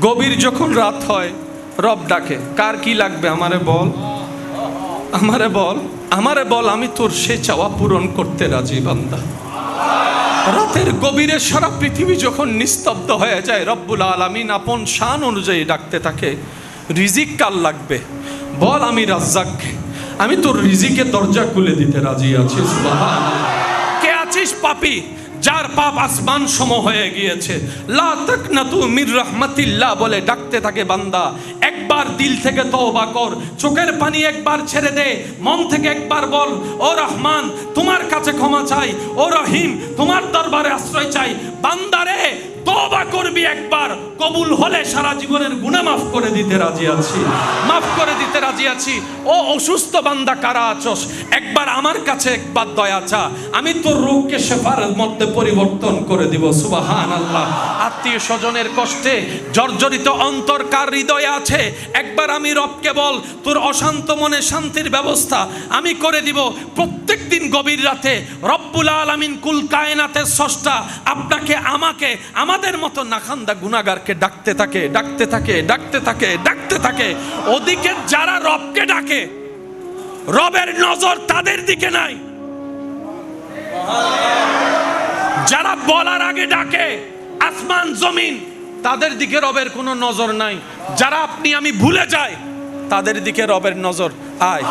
গভীর যখন রাত হয় রব ডাকে, কার কি লাগবে আমারে বল, আমারে বল, আমারে বল, আমি তোর সে চাওয়া পূরণ করতে রাজি বান্দা। রাতের গভীরে সারা পৃথিবী যখন নিস্তব্ধ হয়ে যায়, রব্বুল আলামিন আপন শান অনুযায়ী ডাকতে থাকে, রিজিক কার লাগবে বল, আমি রাজ্জাক, আমি তোর রিজিকের দরজা খুলে দিতে রাজি আছি। সুবহানাল্লাহ। কে আছিস পাপী, যার পাপ আসমান সম হয়ে গিয়েছে, লা তাকনাতু মির রাহমাতিল্লাহ বলে ডাকতে থাকে বান্দা, একবার দিল থেকে তওবা কর, চোখের পানি একবার ছেড়ে দে, মন থেকে একবার বল, ও রহমান তোমার কাছে ক্ষমা চাই, ও রহিম তোমার দরবারে আশ্রয় চাই। বান্দারে তওবা করবি একবার, কবুল হলে সারা জীবনের গুনাহ মাফ করে দিতে রাজি আছি, মাফ করে দিতে রাজি আছি। ও অসুস্থ বান্দা কারা আছস, একবার আমার কাছে একবার দয়া চা, আমি তোর রোগকে শেফার মধ্যে পরিবর্তন করে দিব। সুবহানাল্লাহ। আত্মীয় স্বজনের কষ্টে জর্জরিত অন্তর কার হৃদয়ে আছে, একবার আমি রবকে বল, তোর অশান্ত মনে শান্তির ব্যবস্থা আমি করে দিব। প্রত্যেক দিন গভীর রাতে রব্বুল আলামিন কুল কায়নাতের স্রষ্টা আপনাকে আমাকে আমাদের মতো নাখান্দা গুনাহগারকে ডাকতে থাকে, ডাকতে থাকে, ডাকতে থাকে, ডাকতে থাকে। ওদিকে যারা রবকে ডাকে রবের নজর তাদের দিকে নাই, যারা বলার আগে ডাকে আসমান জমিন তাদের দিকে রবের কোনো নজর নাই। যারা আপনি আমি ভুলে যাই তাদের দিকে রবের নজর। আয়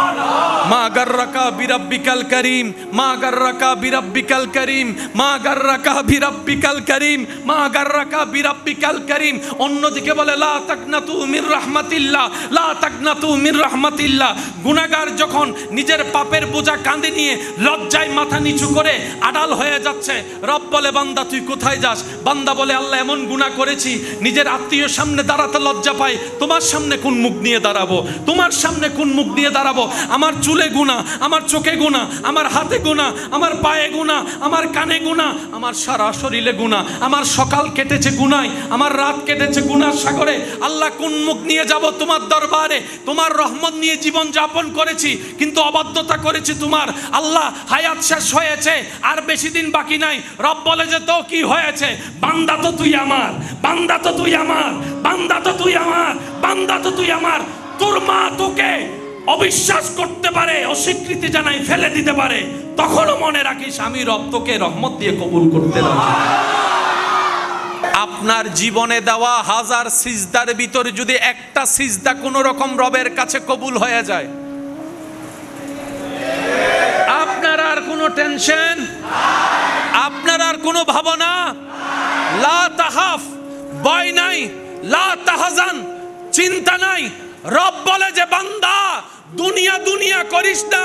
মা গাররাকা বিরাব্বিকাল করিম, মা গাররাকা বিরাব্বিকাল করিম, মা গাররাকা বিরাব্বিকাল করিম, মা গাররাকা বিরাব্বিকাল করিম। অন্যদিকে বলে লা তাকনাতু মির রাহমাতিল্লাহ, লা তাকনাতু মির রাহমাতিল্লাহ। গুনাহগার যখন নিজের পাপের বোঝা কাঁধে নিয়ে লজ্জায় মাথা নিচু করে আড়াল হয়ে যাচ্ছে, রব বলে বান্দা তুই কোথায় যাস? বান্দা বলে আল্লাহ এমন গুনাহ করেছি নিজের আত্মীয় সামনে দাঁড়াতে লজ্জা পাই, তোমার সামনে কোন মুখ নিয়ে দাঁড়াবো, তোমার সামনে কোন মুখ নিয়ে দাঁড়াবো? আমার চুলে গুনাহ, আমার চোখে গুনাহ, আমার হাতে গুনাহ, আমার পায়ে গুনাহ, আমার কানে গুনাহ, আমার সারা শরীরে গুনাহ, আমার সকাল কেটেছে গুনায়, আমার রাত কেটেছে গুনার সাগরে। আল্লাহ কোন মুখ নিয়ে যাব তোমার দরবারে? তোমার রহমত নিয়ে জীবন যাপন করেছি কিন্তু অবাধ্যতা করেছি তোমার। আল্লাহ হায়াত শেষ হয়েছে, আর বেশি দিন বাকি নাই। রব বলে যে তো কি হয়েছে? বান্দা তো তুই আমার, বান্দা তো তুই আমার, বান্দা তো তুই আমার, বান্দা তো তুই আমার। তোর মা তোকে অবিশ্বাস করতে পারে, অস্বীকৃতি জানাই ফেলে দিতে পারে, তখনও মনে রাখিস আমি রব তোকে রহমত দিয়ে কবুল করতে রাজি। আপনার জীবনে দেওয়া হাজার সিজদার ভিতরে যদি একটা সিজদা কোন রকম রবের কাছে কবুল হয়ে যায়, আপনার আর কোনো টেনশন, আপনার আর কোনো ভাবনা, লা তাহাফ ভয় নাই, লা তাহজান চিন্তা নাই। রব বলে যে বান্দা দুনিয়া দুনিয়া করিস না,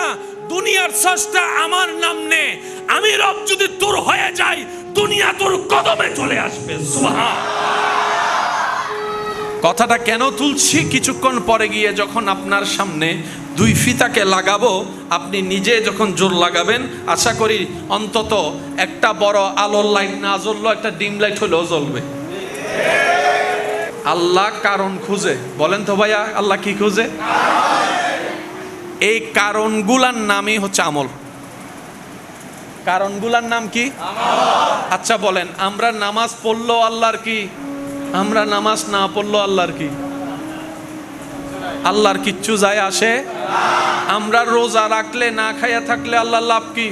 দুনিয়ার স্রষ্টা আমার নাম নে। আমি রব যদি তোর হয়ে যাই, দুনিয়া তোর কদমে চলে আসবে। সুবহান। কথাটা কেন তুলছি? কিছুক্ষণ পরে গিয়ে যখন আপনার সামনে দুই ফিতাকে লাগাবো, আপনি নিজে যখন জোর লাগাবেন, আশা করি অন্তত একটা বড় আলোর লাইট না জ্বললো, একটা ডিম লাইট হলেও জ্বলবে। আল্লাহ কারণ খুঁজে, বলেন তো ভাইয়া আল্লাহ কি খুঁজে? এই কারণগুলার নামই হচ্ছে আমল। কারণগুলার নাম কি? আচ্ছা বলেন, আমরা নামাজ পড়লো আল্লাহর কি, আমরা নামাজ না পড়লো আল্লাহর কি? আল্লাহর কিচ্ছু যায় আসে? আমরা রোজা রাখলে না খাইয়া থাকলে আল্লাহর লাভ কি?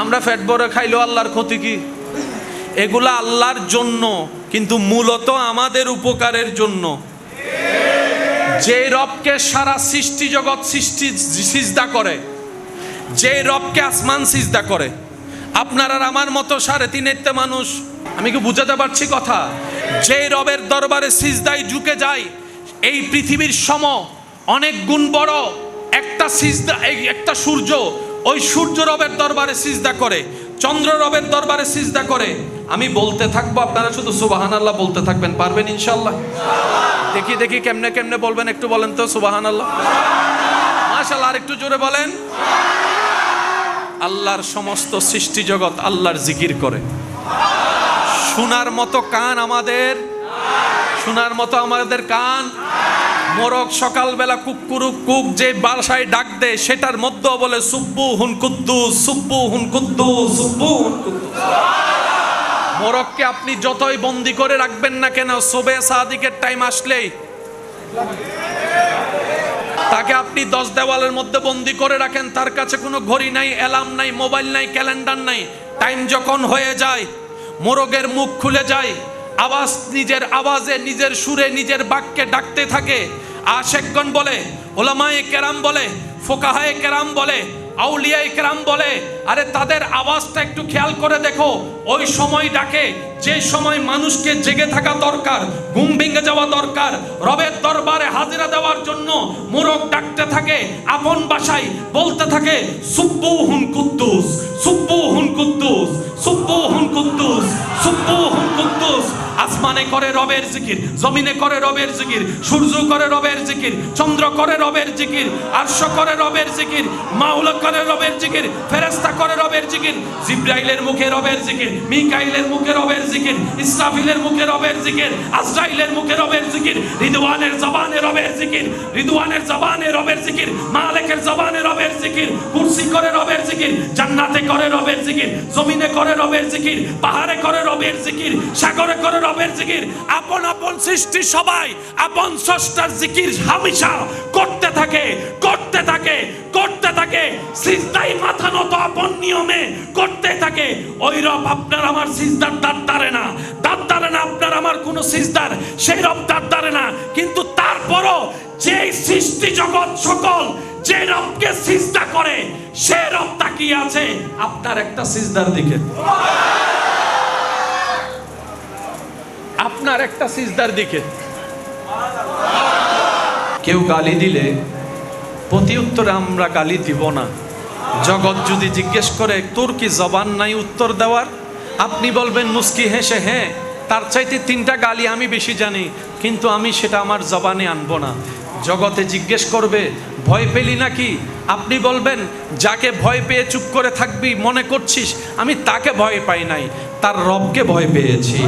আমরা পেট ভরে খাইলেও আল্লাহর ক্ষতি কি? এগুলা আল্লাহর জন্য, কিন্তু মূলত আমাদের উপকারের জন্য। যে রবকে সারা সৃষ্টি জগৎ সিজদা করে, যে রবকে আসমান সিজদা করে, আপনার আর আমার মতো 3.5 মানুষ, আমি কি বুঝাতে পারছি কথা? যে রবের দরবারে সিজদায় ঝুঁকে যায়, এই পৃথিবীর সম অনেক গুণ বড় একটা সিজদা, একটা সূর্য, ওই সূর্য রবের দরবারে সিজদা করে, চন্দ্র রবের দরবারে সিজদা করে। আমি বলতে থাকবো, আপনারা শুধু সুবহানাল্লাহ বলতে থাকবেন, পারবেন ইনশাআল্লাহ? দেখি দেখি কেমনে কেমনে বলবেন, একটু বলেন তো সুবহানাল্লাহ, মাশাআল্লাহ, আর একটু জোরে বলেন। আল্লাহর সমস্ত সৃষ্টি জগৎ আল্লাহর জিকির করে। শোনার মতো কান আমাদের, শোনার মতো আমাদের কান। মোরগ সকালবেলা কুকুরুক কুক যে বাসায় ডাক দেয়, সেটার মধ্যে বলে সুব্বুহুন কুদ্দুস, সুব্বুহুন কুদ্দুস, সুব্বুহুন কুদ্দুস। মোরগকে আপনি যতই বন্দি করে রাখবেন না কেন, সুবে সাদিকের টাইম আসলেই তাকে আপনি 10 দেওয়ালের মধ্যে বন্দি করে রাখেন, তার কাছে কোনো ঘড়ি নাই, অ্যালার্ম নাই, মোবাইল নাই, ক্যালেন্ডার নাই। টাইম যখন হয়ে যায়, মোরগের মুখ খুলে যায়, আওয়াজ নিজের আওয়াজে, নিজের সুরে, নিজের বাক্যে ডাকতে থাকে। আশেকগণ বলে, ওলামায়ে কেরাম বলে, ফোকাহায়ে কেরাম বলে, আউলিয়ায়ে কেরাম বলে, আরে তাদের আওয়াজটা একটু খেয়াল করে দেখো। ওই সময় ডাকে যে সময় মানুষকে জেগে থাকা দরকার, ঘুম ভেঙে যাওয়া দরকার, রবের দরবারে হাজিরা দেওয়ার জন্য মোরগ ডাকতে থাকে, আপন ভাষায় বলতে থাকে, সুব্বুহুন কুদ্দুস, সুব্বুহুন কুদ্দুস, সুব্বুহুন কুদ্দুস, সুব্বুহুন কুদ্দুস। আসমানে করে রবের জিকির, জমিনে করে রবের জিকির, সূর্য করে রবের জিকির, চন্দ্র করে রবের জিকির, আরশ করে রবের জিকির, মাওলা করে রবের জিকির, ফেরেশতা করে রবের জিকির, জিবরাইলের মুখে রবের জিকির, মিকাইলের মুখে রবের জিকির, ইসরাফিলের মুখে রবের জিকির, আজরাইলের মুখে রবের জিকির, রিদওয়ানের জবানে রবের জিকির, রিদওয়ানের জবানে রবের জিকির, মালিকের জবানে রবের জিকির, কুরসি করে রবের জিকির, জান্নাতে করে রবের জিকির, জমিনে করে রবের জিকির, পাহাড়ে করে রবের জিকির, সাগরে করে রবের জিকির। আপন আপন সৃষ্টি সবাই আপন স্রষ্টার জিকির হামেশা করতে থাকে, করতে থাকে, করতে থাকে। সিজদায় মাথা নত আপন নিয়মে করতে থাকে। ওই রব আপনার আমার সিজদার দাঁত দাঁড়ে না, দাঁত দাঁড়ে না আপনার আমার কোন সিজদার, সেই রব দাঁত দাঁড়ে না। কিন্তু তারপরও যে সৃষ্টি জগৎ সকল যে রবকে সিজদা করে, সে রব তাকিয়ে আছে আপনার একটা সিজদার দিকে, আপনার একটা সিজদার দিকে। কেউ গালি দিলে প্রতি উত্তরে আমরা গালি দিব না। জগৎ যদি জিজ্ঞেস করে তোর কি জবান নাই উত্তর দেওয়ার, আপনি বলবেন মুস্কি হেসে, হ্যাঁ তার চাইতে 3টা গালি আমি বেশি জানি, কিন্তু আমি সেটা আমার জবানে আনবো না। জগতে জিজ্ঞেস করবে ভয় পেলি নাকি, আপনি বলবেন যাকে ভয় পেয়ে চুপ করে থাকবি মনে করছিস, আমি তাকে ভয় পাই নাই, তার রবকে ভয় পেয়েছি,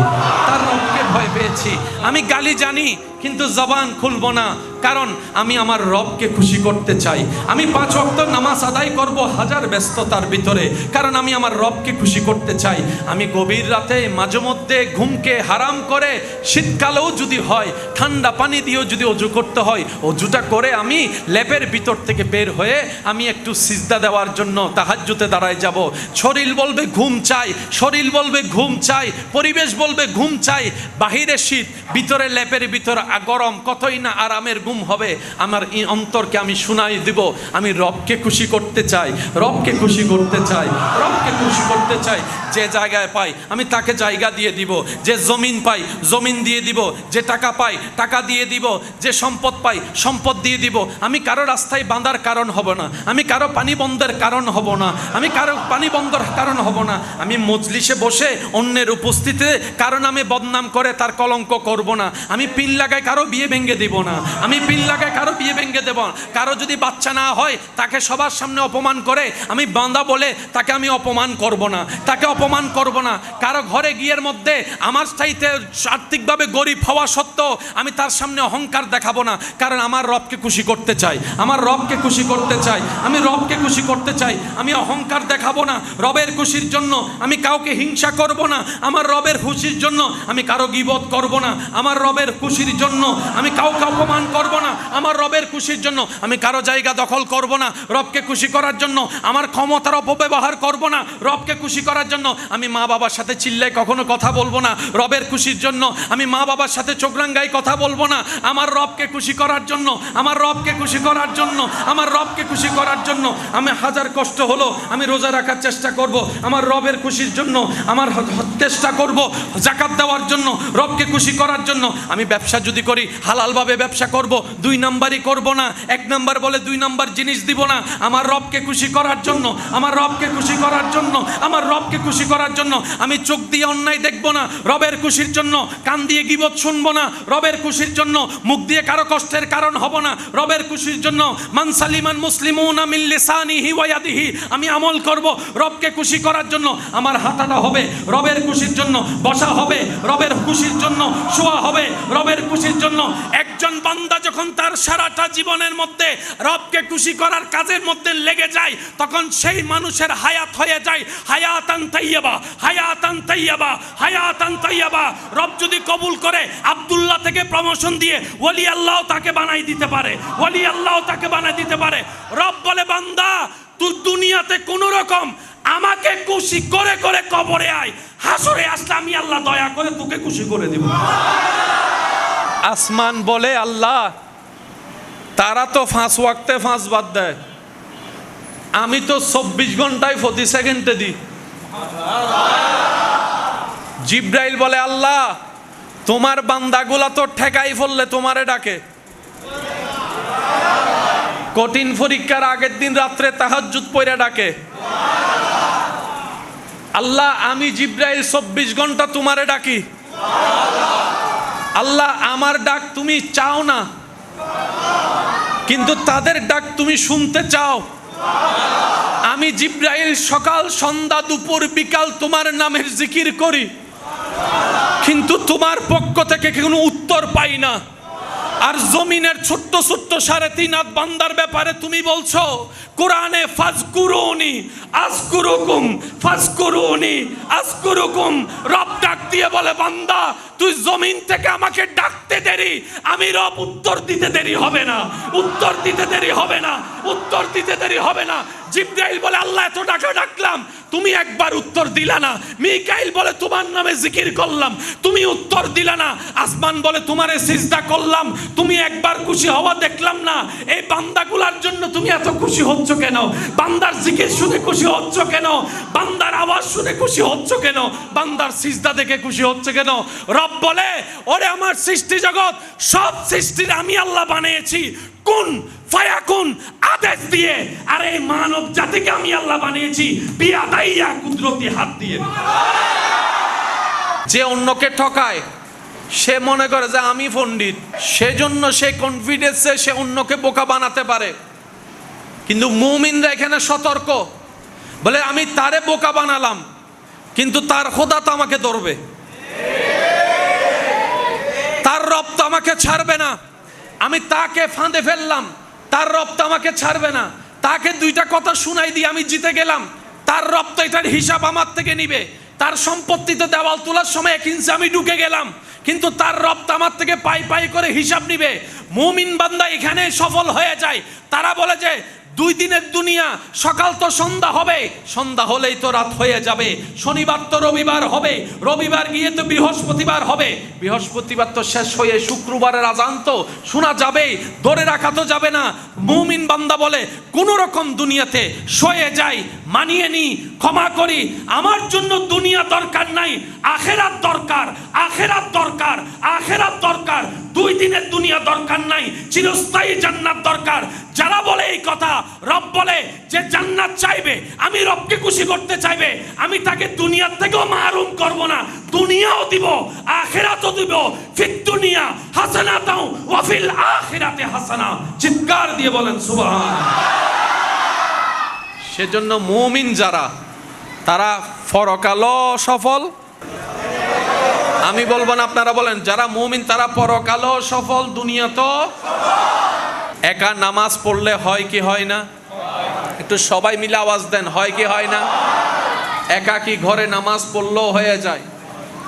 তার রবকে ভয় পেয়েছি। আমি গালি জানি কিন্তু জবান খুলবো না, কারণ আমি আমার রবকে খুশি করতে চাই। আমি 5 ওয়াক্ত নামাজ আদায় করব হাজার ব্যস্ততার ভিতরে, কারণ আমি আমার রবকে খুশি করতে চাই। আমি গভীর রাতে মাঝে মধ্যে ঘুমকে হারাম করে, শীতকালেও যদি হয় ঠান্ডা পানি দিয়েও যদি অজু করতে হয়, অজুটা করে আমি ল্যাপের ভিতর থেকে বের হয়ে আমি একটু সিজদা দেওয়ার জন্য তাহাজ্জুদে দাঁড়ায় যাব। শরীর বলবে ঘুম চাই, শরীর বলবে ঘুম চাই, পরিবেশ বলবে ঘুম চাই, বাহিরে শীত, ভিতরে ল্যাপের ভিতর গরম, কতই না আরামের ঘুম হবে। আমার এই অন্তরকে আমি শুনাই দিব, আমি রবকে খুশি করতে চাই, রবকে খুশি করতে চাই, রবকে খুশি করতে চাই। যে জায়গায় পাই আমি তাকে জায়গা দিয়ে দিব, যে জমিন পাই জমিন দিয়ে দিব, যে টাকা পাই টাকা দিয়ে দিব, যে সম্পদ পাই সম্পদ দিয়ে দিব। আমি কারো রাস্তায় বাঁধার কারণ হব না, আমি কারো পানি বন্ধের কারণ হব না, আমি কারো পানি বন্ধের কারণ হব না। আমি মজলিসে বসে অন্যের উপস্থিতিতে কারণ আমি বদনাম করে তার কলঙ্ক করব না। আমি পিন লাগাই কারো বিয়ে ভেঙে দেব না, আমি পিন লাগাই কারো বিয়ে ভেঙে দেব না। কারো যদি বাচ্চা না হয় তাকে সবার সামনে অপমান করে আমি বাঁধা বলে তাকে আমি অপমান করব না, তাকে অপমান করব না। কারো ঘরে গিয়ের মধ্যে আমার চাইতে আর্থিকভাবে গরিব হওয়া সত্ত্বেও আমি তার সামনে অহংকার দেখাবো না, কারণ আমার রবকে খুশি করতে চাই, আমার রবকে খুশি করতে চাই, আমি রবকে খুশি করতে চাই। আমি অহংকার দেখাবো না, রবের খুশির জন্য আমি কাউকে হিংসা করব না, আমার রবের খুশির জন্য আমি কারো গীবত করব না, আমার রবের খুশির জন্য আমি কাউকে অপমান করব না, আমার রবের খুশির জন্য আমি কারো জায়গা দখল করব না, রবকে খুশি করার জন্য আমার ক্ষমতার অপব্যবহার করব না, রবকে খুশি করার জন্য আমি মা বাবার সাথে চিল্লায় কখনো কথা বলবো না, রবের খুশির জন্য আমি মা বাবার সাথে চোখ রাঙ্গাই কথা বলবো না। আমার রবকে খুশি করার জন্য, আমার রবকে খুশি করার জন্য, আমার রবকে খুশি করার জন্য আমি হাজার কষ্ট হলো আমি রোজা রাখার চেষ্টা করব, আমার রবের খুশির জন্য আমার চেষ্টা করব, যাকাত দেওয়ার জন্য, রবকে খুশি করার জন্য। আমি ব্যবসা যদি করি হালালভাবে ব্যবসা করব, 2 নাম্বারই করব না, 1 নাম্বার বলে 2 নাম্বার জিনিস দিব না। আমার রবকে খুশি করার জন্য, আমার রবকে খুশি করার জন্য, আমার রবকে খুশি করার জন্য আমি চোখ দিয়ে অন্যায় দেখব না, রবের খুশির জন্য কান দিয়ে গীবত শুনবো না, রবের খুশির জন্য মুখ দিয়ে কারো কষ্টের কারণ হব না, রবের খুশির জন্য মান সালিমান মুসলিমুনা মিন লিসানিহি ওয়া ইয়াদিহি আমি আমল করব। রবকে খুশি করার জন্য আমার হাঁটাটা হবে রবের খুশির জন্য, বসা হবে রবের খুশির জন্য, শোয়া হবে রবের খুশির জন্য। একজন বান্দা যখন তার সারাটা জীবনের মধ্যে রবকে খুশি করার কাজের মধ্যে লেগে যায়, তখন সেই মানুষের হায়াত হয়ে যায় হায়াতান তাইয়্যিবা, হায়াতান তাইয়্যিবা, হায়াতান তাইয়্যিবা। রব যদি কবুল করে, আব্দুল্লাহ থেকে প্রমোশন দিয়ে ওলি আল্লাহ তাকে বানাই দিতে পারে, ওলি আল্লাহ তাকে বানাই দিতে পারে। রব বলে, বান্দা তুই দুনিয়াতে কোন রকম আমাকে খুশি করে করে কবরে আয়, হাসরে আসলে আমি আল্লাহ দয়া করে তোকে খুশি করে দিব। আসমান বলে, আল্লাহ তারা তো 5 ওয়াক্তে 5 বাদ দেয়, আমি তো 24 ঘন্টায় প্রতি সেকেন্ডে দিই। জিব্রাইল বলে, আল্লাহ তোমার বান্দাগুলা তো ঠেকাই ফেললে তোমারে ডাকে। কঠিন পরীক্ষার আগের দিন রাত্রে তাহাজ্জুদ পড়ে ডাকে। আল্লাহ আমি জিব্রাইল 24 ঘন্টা তোমারে ডাকি। আল্লাহ আমার ডাক তুমি চাও না, কিন্তু তাদের ডাক তুমি শুনতে চাও। আমি জিব্রাইল সকাল সন্ধ্যা দুপুর বিকাল তোমার নামের জিকির করি, কিন্তু তোমার পক্ষ থেকে কোনো উত্তর পাই না। আর জমিনের ছোট্ট ছোট্ট 3.5 হাত বান্দার ব্যাপারে তুমি বলছো কোরআনে, ফাজকুরুনি আযকুরুকুম, ফাজকুরুনি আযকুরুকুম। রব ডাক দিয়ে বলে, বান্দা তুই জমিন থেকে আমাকে ডাকতে দেরি, আমি রব উত্তর দিতে দেরি হবে না, উত্তর দিতে দেরি হবে না, উত্তর দিতে দেরি হবে না। জিব্রাইল বলে, আল্লাহ এত টাকা ডাকলাম তুমি একবার উত্তর দিলা না। মিকাইল বলে, তোমার নামে জিকির করলাম তুমি উত্তর দিলা না। আসমান বলে, তোমারে সিজদা করলাম তুমি একবার খুশি হওয়া দেখলাম না। এই বান্দাগুলার জন্য তুমি এত খুশি হচ্ছ কেন? বান্দার জিকির শুনে খুশি হচ্ছ কেন? বান্দার আওয়াজ শুনে খুশি হচ্ছ কেন? বান্দার সিজদা দেখে খুশি হচ্ছে কেন? রব বলে, ওরে আমার সৃষ্টি জগৎ, সব সৃষ্টির আমি আল্লাহ বানিয়েছি কুন ফায়াকুন আদেশ দিয়ে। আর এই মানব জাতিকে আমি আল্লাহ বানিয়েছি বিয়াদাইয়া কুদরতি হাত দিয়ে। যে অন্যকে ঠকায় সে মনে করে যে আমি পণ্ডিত, সেজন্য সে কনফিডেন্সে সে অন্যকে বোকা বানাতে পারে। কিন্তু মুমিনরা এখানে সতর্ক, বলে আমি তারে বোকা বানালাম কিন্তু তার খোদা তো আমাকে ধরবে, তার রব তো আমাকে ছাড়বে না। আমি তাকে ফাঁদে ফেললাম, তার রব তো আমাকে ছাড়বে না। তাকে 2টা কথা শুনাই দিয়ে আমি জিতে গেলাম, তার রব তো এটার হিসাব আমার থেকে নিবে। তার সম্পত্তিতে দেওয়াল তোলার সময় 1 ইঞ্চি আমি ঢুকে গেলাম, কিন্তু তার রব তো আমার থেকে পাই পাই করে হিসাব নিবে। মুমিন বান্দা এখানে সফল হয়ে যায়। তারা বলে যে 2 দিনের দুনিয়া, সকাল তো সন্ধ্যা হবে, সন্ধ্যা হলেই তো রাত হয়ে যাবে, শনিবার তো রবিবার হবে, রবিবার গিয়ে তো বৃহস্পতিবার হবে, বৃহস্পতিবার তো শেষ হয়ে শুক্রবারের আজান তো শোনা যাবে, ধরে রাখা তো যাবে না। মুমিন বান্দা বলে, কোন রকম দুনিয়াতে সয়ে যাই, মানিয়ে নি, ক্ষমা করি, আমার জন্য দুনিয়া দরকার নাই, আখেরাত দরকার, আখেরাত দরকার, আখেরাত দরকার। 2 দিনের দুনিয়া দরকার নাই, চিরস্থায়ী জান্নাত দরকার। যারা বলে এই কথা, রব বলে যে জান্নাত চাইবে, আমি রবকে খুশি করতে চাইবে, আমি তাকে দুনিয়ার থেকেও মাহরুম করব না, দুনিয়াও দিব আখিরাতও দিব। ফিদ দুনিয়া হাসানাতাও ওয়া ফিল আখিরাতি হাসানা। চিৎকার দিয়ে বলেন সুবহানাল্লাহ। সেজন্য মুমিন যারা, তারা পরকালও সফল। আমি বলবো না, আপনারা বলেন, যারা মুমিন তারা পরকালও সফল, দুনিয়া তো। একা নামাজ পড়লে হয় কি হয় না? একটু সবাই মিলে আওয়াজ দেন, হয় কি হয় না? একাকি ঘরে নামাজ পড়লেও হয়ে যায়,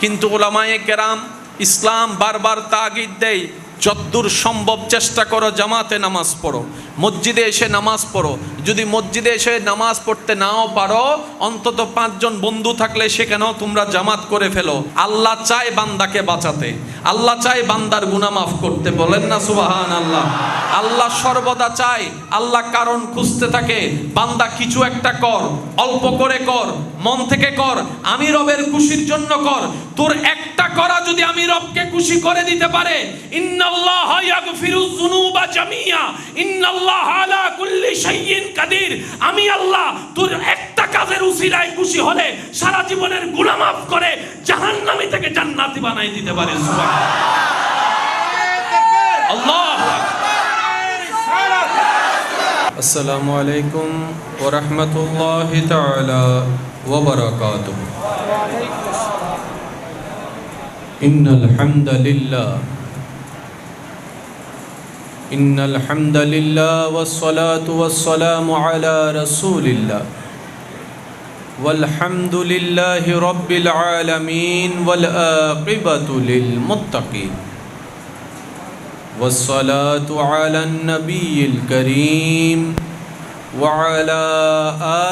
কিন্তু উলামায়ে কেরাম ইসলাম বারবার তাগিদ দেয়, যতদূর সম্ভব চেষ্টা করো জামাতে নামাজ পড়ো, মসজিদে এসে নামাজ পড়ো। যদি মসজিদে এসে নামাজ পড়তে নাও পারো, অন্তত 5 জন বন্ধু থাকলে সেখানেও তোমরা জামাত করে ফেলো। আল্লাহ চায় বান্দাকে বাঁচাতে, আল্লাহ চায় বান্দার গুনাহ মাফ করতে। বলেন না সুবহানাল্লাহ। আল্লাহ সর্বদা চায়, আল্লাহ কারণ খুঁজতে থাকে, বান্দা কিছু একটা কর, অল্প করে কর, মন থেকে কর, আমি রবের খুশির জন্য কর। তোর একটা করা যদি আমি রবকে খুশি করে দিতে পারে, ইন্নাল্লাহা ইয়াগফিরুয যুনুবা জামিয়া ইন্নাল্লাহা আলা কুল্লি শাইইন কাদির। আমি আল্লাহ তোর একটা কাজের উসিলায় খুশি হলে সারা জীবনের গুনাহ মাফ করে জাহান্নামী থেকে জান্নাতি বানাই দিতে পারে। সুবহানাল্লাহ। আল্লাহ। আসসালামু আলাইকুম ওয়া রাহমাতুল্লাহি তাআলা ওয়া বারাকাতুহু। ইন্নাল হামদালিল্লাহ إن الحمد لله والصلاة والسلام على رسول الله والحمد لله رب العالمين والعاقبة للمتقين والصلاة على النبي الكريم وعلى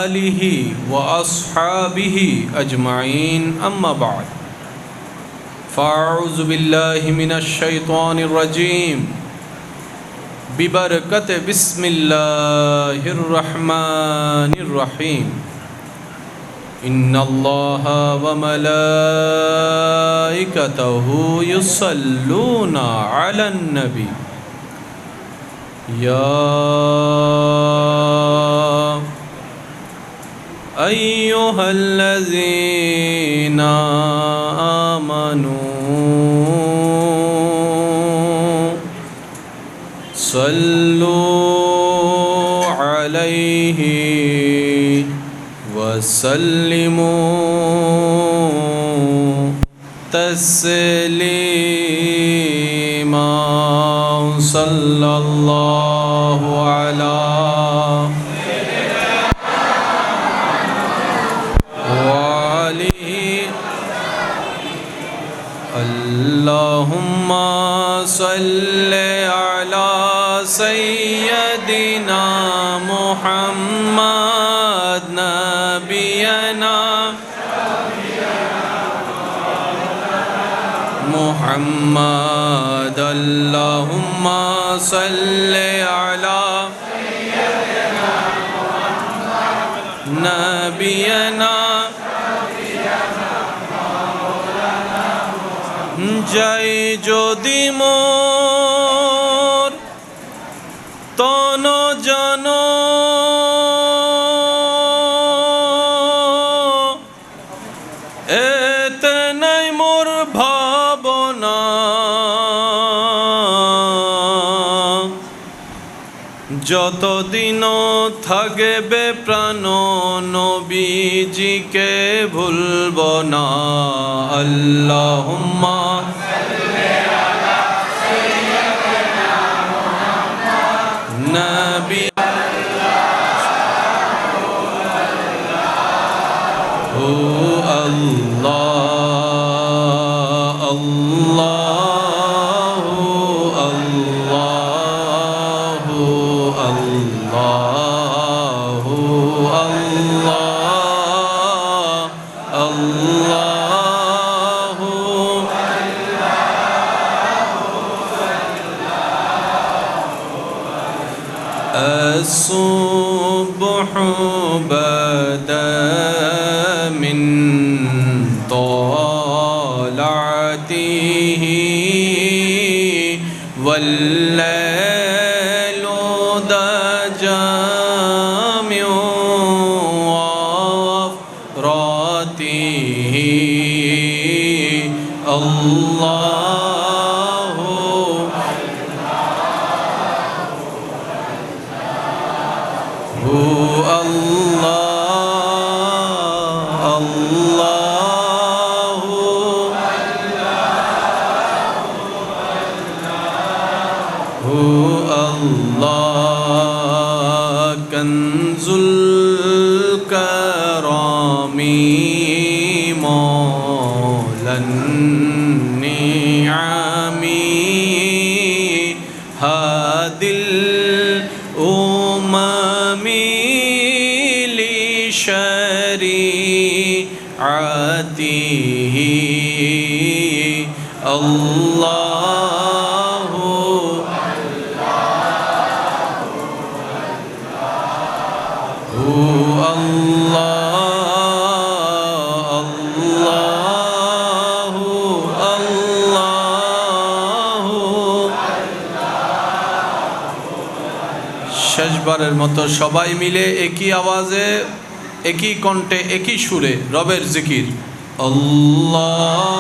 آله وأصحابه أجمعين أما بعد فأعوذ بالله من الشيطان الرجيم ببركة بسم الله الرحمن الرحيم إن الله وملائكته يصلون على النبي يا أيها الذين آمنوا صلوا عليه وسلموا تسليما صلى الله على وآله اللهم صل على سيدنا محمد نبينا محمد اللهم صل على سيدنا محمد نبينا জয় যদি মোর তন জন এতে নাই মোর ভাবনা যতদিন থাকবে প্রাণ নবীজিকে ভুলব না আল্লাহুম্মা নবী ও আল্লাহ আল্লাহ আল্লাহ আল্লাহ আল্লাহ আল্লাহ الصبح بدا من طلعته والليل دجى من وفراته الله هو الله الله هو الله كنز الكرام مولى النعم هادي الأمم لشريعته الله هو الله الله الله শেষবারের মতো সবাই মিলে একই আওয়াজে একই কণ্ঠে একই সুরে রবের জিকির আল্লাহু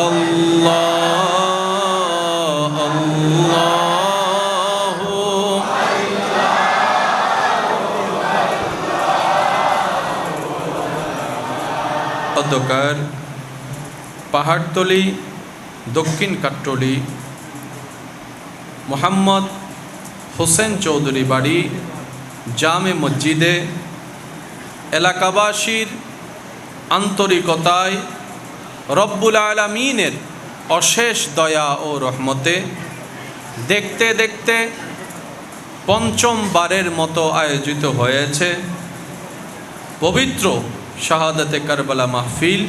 আল্লাহ আল্লাহু অধ্যকার পাহাড়তলি, দক্ষিণ কাট্টলি, মোহাম্মদ হোসেন চৌধুরী বাড়ি জামে মসজিদে এলাকাবাসীর আন্তরিকতায় রব্বুল আলামিনের অশেষ দয়া ও রহমতে দেখতে দেখতে পঞ্চমবারের মতো আয়োজিত হয়েছে পবিত্র শাহাদাতে কারবালা মাহফিল।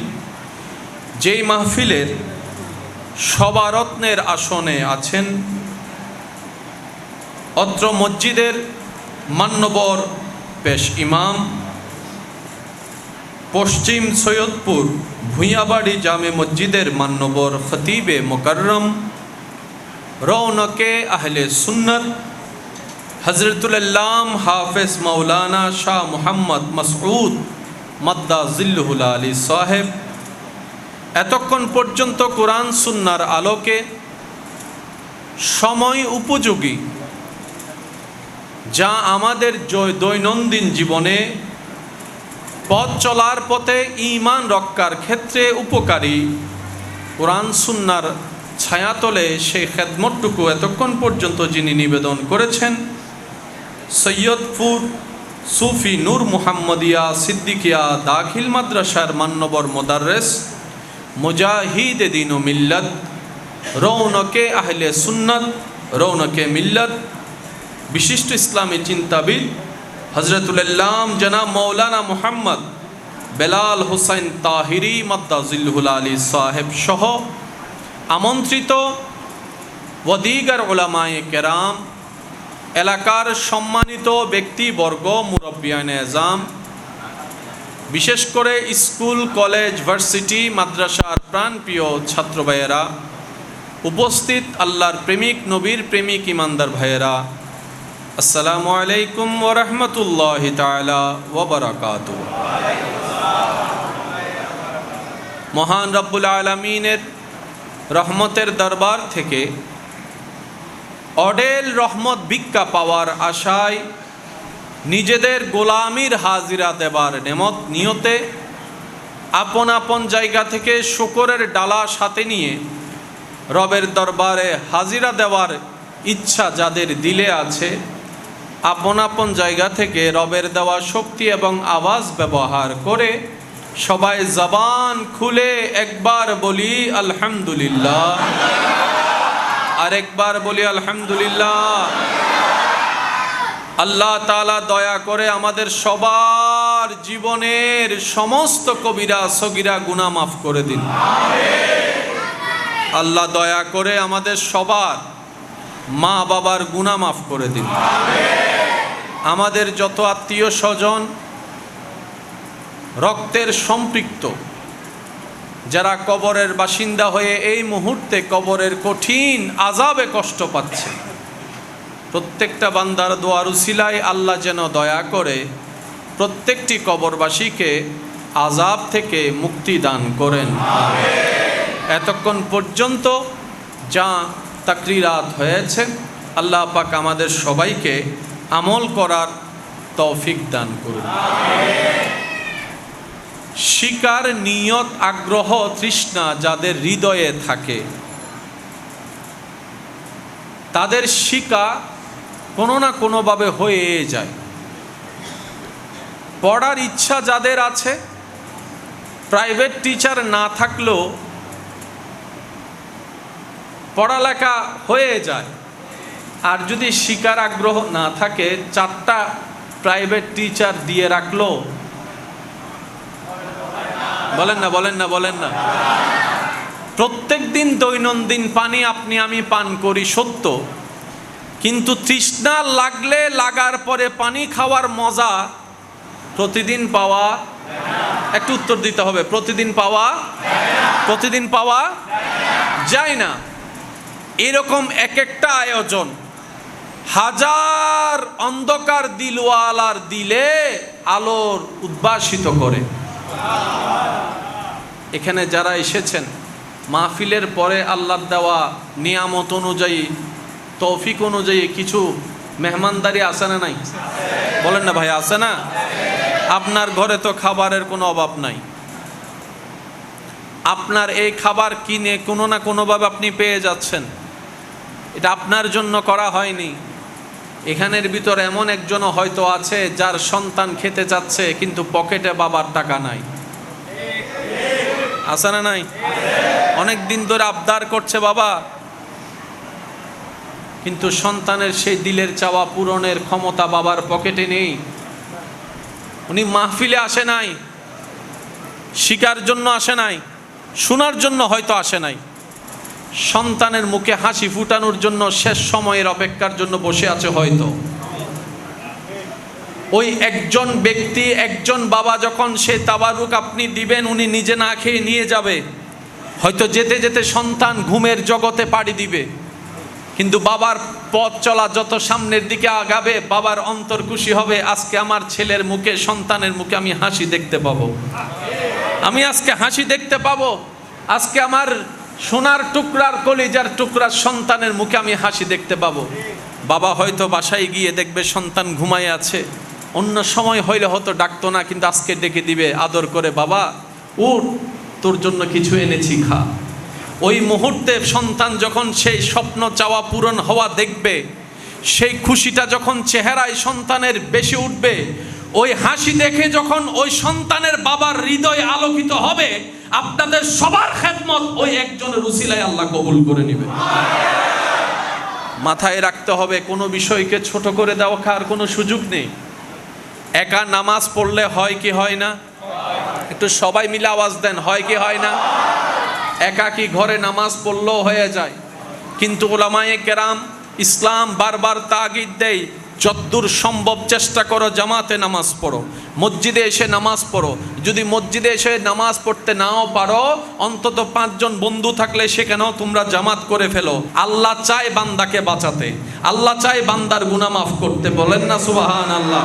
যেই মাহফিলের সবারত্নের আসনে আছেন অত্র মসজিদের মান্যবর পেশ ইমাম, পশ্চিম সৈয়দপুর ভূঁইয়াবাড়ি জামে মসজিদের মান্যবর খতিবে মুকাররম, রৌনকে আহলে সুন্নত হযরতুল আল্লাম হাফেজ মাওলানা শাহ মুহাম্মদ মাসউদ মাদ্দা জিল্লুহুল আলী সাহেব এতক্ষণ পর্যন্ত কোরআন সুন্নাহর আলোকে সময় উপযোগী যা আমাদের দৈনন্দিন জীবনে পথ চলার পথে ঈমান রক্ষার ক্ষেত্রে উপকারী কোরআন সুন্নাহর ছায়াতলে সেই খেদমতটুকু এতক্ষণ পর্যন্ত যিনি নিবেদন করেছেন সৈয়দপুর সুফি নূর মুহাম্মদিয়া সিদ্দিকিয়া দাখিল মাদ্রাসার মান্যবর মোদাররেস মুজাহিদ দ্বীন ও মিল্লত, রৌনকে আহলে সুন্নত, রৌনকে মিল্লত, বিশিষ্ট ইসলামী চিন্তাবিদ হযরতুল আল্লাম জনাব মৌলানা মুহাম্মদ বেলাল হুসাইন তাহিরি মাদ্দা জিল্লুহুল আলী সাহেব সহ আমন্ত্রিত ওয়াদিগার উলামায়ে কেরাম, এলাকার সম্মানিত ব্যক্তিবর্গ, মুরব্বিয়ানে এজাম, বিশেষ করে স্কুল, কলেজ, ভার্সিটি, মাদ্রাসার প্রাণপ্রিয় ছাত্র ভাইয়েরা, উপস্থিত আল্লাহর প্রেমিক, নবীর প্রেমিক, ইমানদার ভাইয়েরা, আসসালামু আলাইকুম ওয়া রাহমাতুল্লাহি তাআলা ওয়া বারাকাতুহু। মহান রব্বুল আলামিনের রহমতের দরবার থেকে অডেল রহমত ভিক্ষা পাওয়ার আশায় নিজেদের গোলামির হাজিরা দেবার নিয়তে আপন আপন জায়গা থেকে শুকরের ডালা সাথে নিয়ে রবের দরবারে হাজিরা দেওয়ার ইচ্ছা যাদের দিলে আছে, আপন আপন জায়গা থেকে রবের দেওয়া শক্তি এবং আওয়াজ ব্যবহার করে সবাই জবান খুলে একবার বলি আলহামদুলিল্লাহ, আরেকবার বলি আলহামদুলিল্লাহ। আল্লাহ তাআলা দয়া করে আমাদের সবার জীবনের সমস্ত কবিরা সগীরা গুনাহ মাফ করে দিন। আল্লাহ দয়া করে আমাদের সবার মা বাবার গুনাহ মাফ করে দিন। আমাদের যত আত্মীয় স্বজন, রক্তের সম্পৃক্ত যারা কবরের বাসিন্দা হয়ে এই মুহূর্তে কবরের কঠিন আযাবে কষ্ট পাচ্ছে, প্রত্যেকটা বান্দার দোয়ার উসিলায় আল্লাহ যেন দয়া করে প্রত্যেকটি কবরবাসীকে আযাব থেকে মুক্তি দান করেন। এতক্ষণ পর্যন্ত যা তাকরিরাত হয়েছে, আল্লাহ পাক আমাদের সবাইকে আমল করার তৌফিক দান করুন। শিকার নিয়ত, আগ্রহ, তৃষ্ণা যাদের হৃদয়ে থাকে তাদের শিকা কোনো না কোনোভাবে হয়ে যায়। পড়ার ইচ্ছা যাদের আছে, প্রাইভেট টিচার না থাকলেও পড়ালেখা হয়ে যায়। আর যদি শিকার আগ্রহ না থাকে, 4টা প্রাইভেট টিচার দিয়ে রাখলো, বলেন না প্রত্যেক দিন দৈনন্দিন পানি আপনি আমি পান করি সত্য, কিন্তু তৃষ্ণা লাগলে লাগার পরে পানি খাওয়ার মজা প্রতিদিন পাওয়া, একটু উত্তর দিতে হবে, প্রতিদিন পাওয়া যায় না। এরকম এক একটা আয়োজন হাজার অন্ধকার দিলওয়ালার দিলে আলোর উদ্ভাসিত করে। এখানে যারা এসেছেন মাহফিলের পরে আল্লাহর দেওয়া নিয়ামত অনুযায়ী, তৌফিক অনুযায়ী কিছু মেহমানদারি আছে না নাই? বলেন না ভাই, আছে না? আপনার ঘরে তো খাবারের কোনো অভাব নাই। আপনার এই খাবার কিনে কোনো না কোনোভাবে আপনি পেয়ে যাচ্ছেন, এটা আপনার জন্য করা হয়নি। এখানের ভিতরে এমন একজনও হয়তো আছে যার সন্তান খেতে চাচ্ছে কিন্তু পকেটে বাবার টাকা নাই, আছে না নাই? অনেক দিন ধরে আবদার করছে বাবা, কিন্তু সন্তানের সেই দিলের চাওয়া পূরণের ক্ষমতা বাবার পকেটে নেই। উনি মাহফিলে আসে নাই, শিকার জন্য আসে নাই, শোনার জন্য হয়তো আসে নাই, সন্তানের মুখে হাসি ফুটানোর জন্য শেষ সময়ের অপেক্ষার জন্য বসে আছে হয়তো। ওই একজন ব্যক্তি, একজন বাবা যখন সে তাবারুক আপনি দিবেন, উনি নিজে না খেয়ে নিয়ে যাবে, হয়তো যেতে যেতে সন্তান ঘুমের জগতে পাড়ি দিবে, কিন্তু বাবার পথ চলা যত সামনের দিকে আগাবে বাবার অন্তর খুশি হবে, আজকে আমার ছেলের মুখে, সন্তানের মুখে আমি হাসি দেখতে পাবো, আমি আজকে হাসি দেখতে পাবো, আজকে আমার সোনার টুকরার কলিজার টুকরার সন্তানের মুখে আমি হাসি দেখতে পাবো। বাবা হয়তো বাসায় গিয়ে দেখবে সন্তান ঘুমায় আছে, অন্য সময় হইলে হয়তো ডাকতো না, কিন্তু আজকে ডেকে দিবে আদর করে, বাবা উঠ, তোর জন্য কিছু এনেছি, খা। ওই মুহূর্তে সন্তান যখন সেই স্বপ্ন চাওয়া পূরণ হওয়া দেখবে, সেই খুশিটা যখন চেহারায় সন্তানের বেশি উঠবে, ওই হাসি দেখে যখন ওই সন্তানের বাবার হৃদয় আলোকিত হবে, আপনাদের সবার খেদমত ওই একজনের উসিলায় আল্লাহ কবুল করে নেবে। মাথায় রাখতে হবে, কোনো বিষয়কে ছোট করে দেওয়ার কোনো সুযোগ নেই। একা নামাজ পড়লে হয় কি হয় না? একটু সবাই মিলে আওয়াজ দেন, হয় কি হয় না? একাকী ঘরে নামাজ পড়লেও হয়ে যায়, কিন্তু উলামায়ে কেরাম ইসলাম বারবার তাগিদ দেয়, যতদূর সম্ভব চেষ্টা করো জামাতে নামাজ পড়ো, মসজিদে এসে নামাজ পড়ো। যদি মসজিদে এসে নামাজ পড়তে নাও পারো, অন্তত 5 জন বন্ধু থাকলে সেখানেও তোমরা জামাত করে ফেলো। আল্লাহ চায় বান্দাকে বাঁচাতে, আল্লাহ চায় বান্দার গুনাহ মাফ করতে, বলেন না সুবহানাল্লাহ।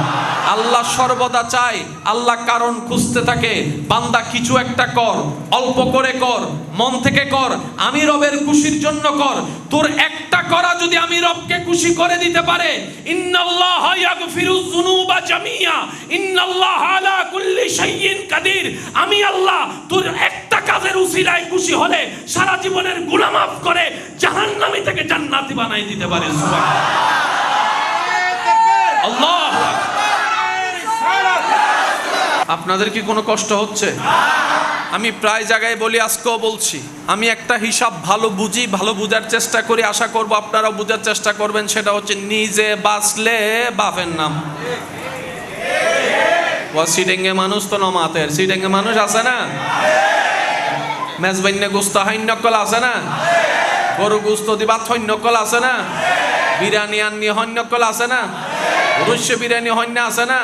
আল্লাহ সর্বদা চায়, আল্লাহ কারণ খুঁজতে থাকে, বান্দা কিছু একটা কর, অল্প করে কর, মন থেকে কর, আমি রবের খুশির জন্য কর। তোর একটা করা যদি আমি রবকে খুশি করে দিতে পারে, ইন্নাল্লাহা ইয়াগফিরুয যুনুবা জামিয়া ইন্নাল্লাহা আলা কুল্লি শাইইন কাদির, আমি আল্লাহ তোর একটা কাজের উসিলায় খুশি হলে সারা জীবনের গুনাহ মাফ করে জাহান্নামী থেকে জান্নাতি বানাই দিতে পারে। সুবহানাল্লাহ। আল্লাহ, আপনাদের কি কোনো কষ্ট হচ্ছে? আমি প্রায় জায়গায় বলি, আজকেও বলছি, আমি একটা হিসাব ভালো বুঝি, ভালো বুঝার চেষ্টা করি, আশা করব আপনারাও বুঝার চেষ্টা করবেন। সেটা হচ্ছে, নিজে বাঁচলে বাপের নাম। সিডেঙ্গে মানুষ তো নমাতের, সিডেঙ্গে মানুষ আছে না, মেজবাইন্যে গুস্ত হন্যকল আছে না, গরু গুস্ত দিবা হন্যকল আছে না, বিরিয়ানি আন্নি হন্যকল আছে না, রুশ্য বিরিয়ানি হন্য আছে না,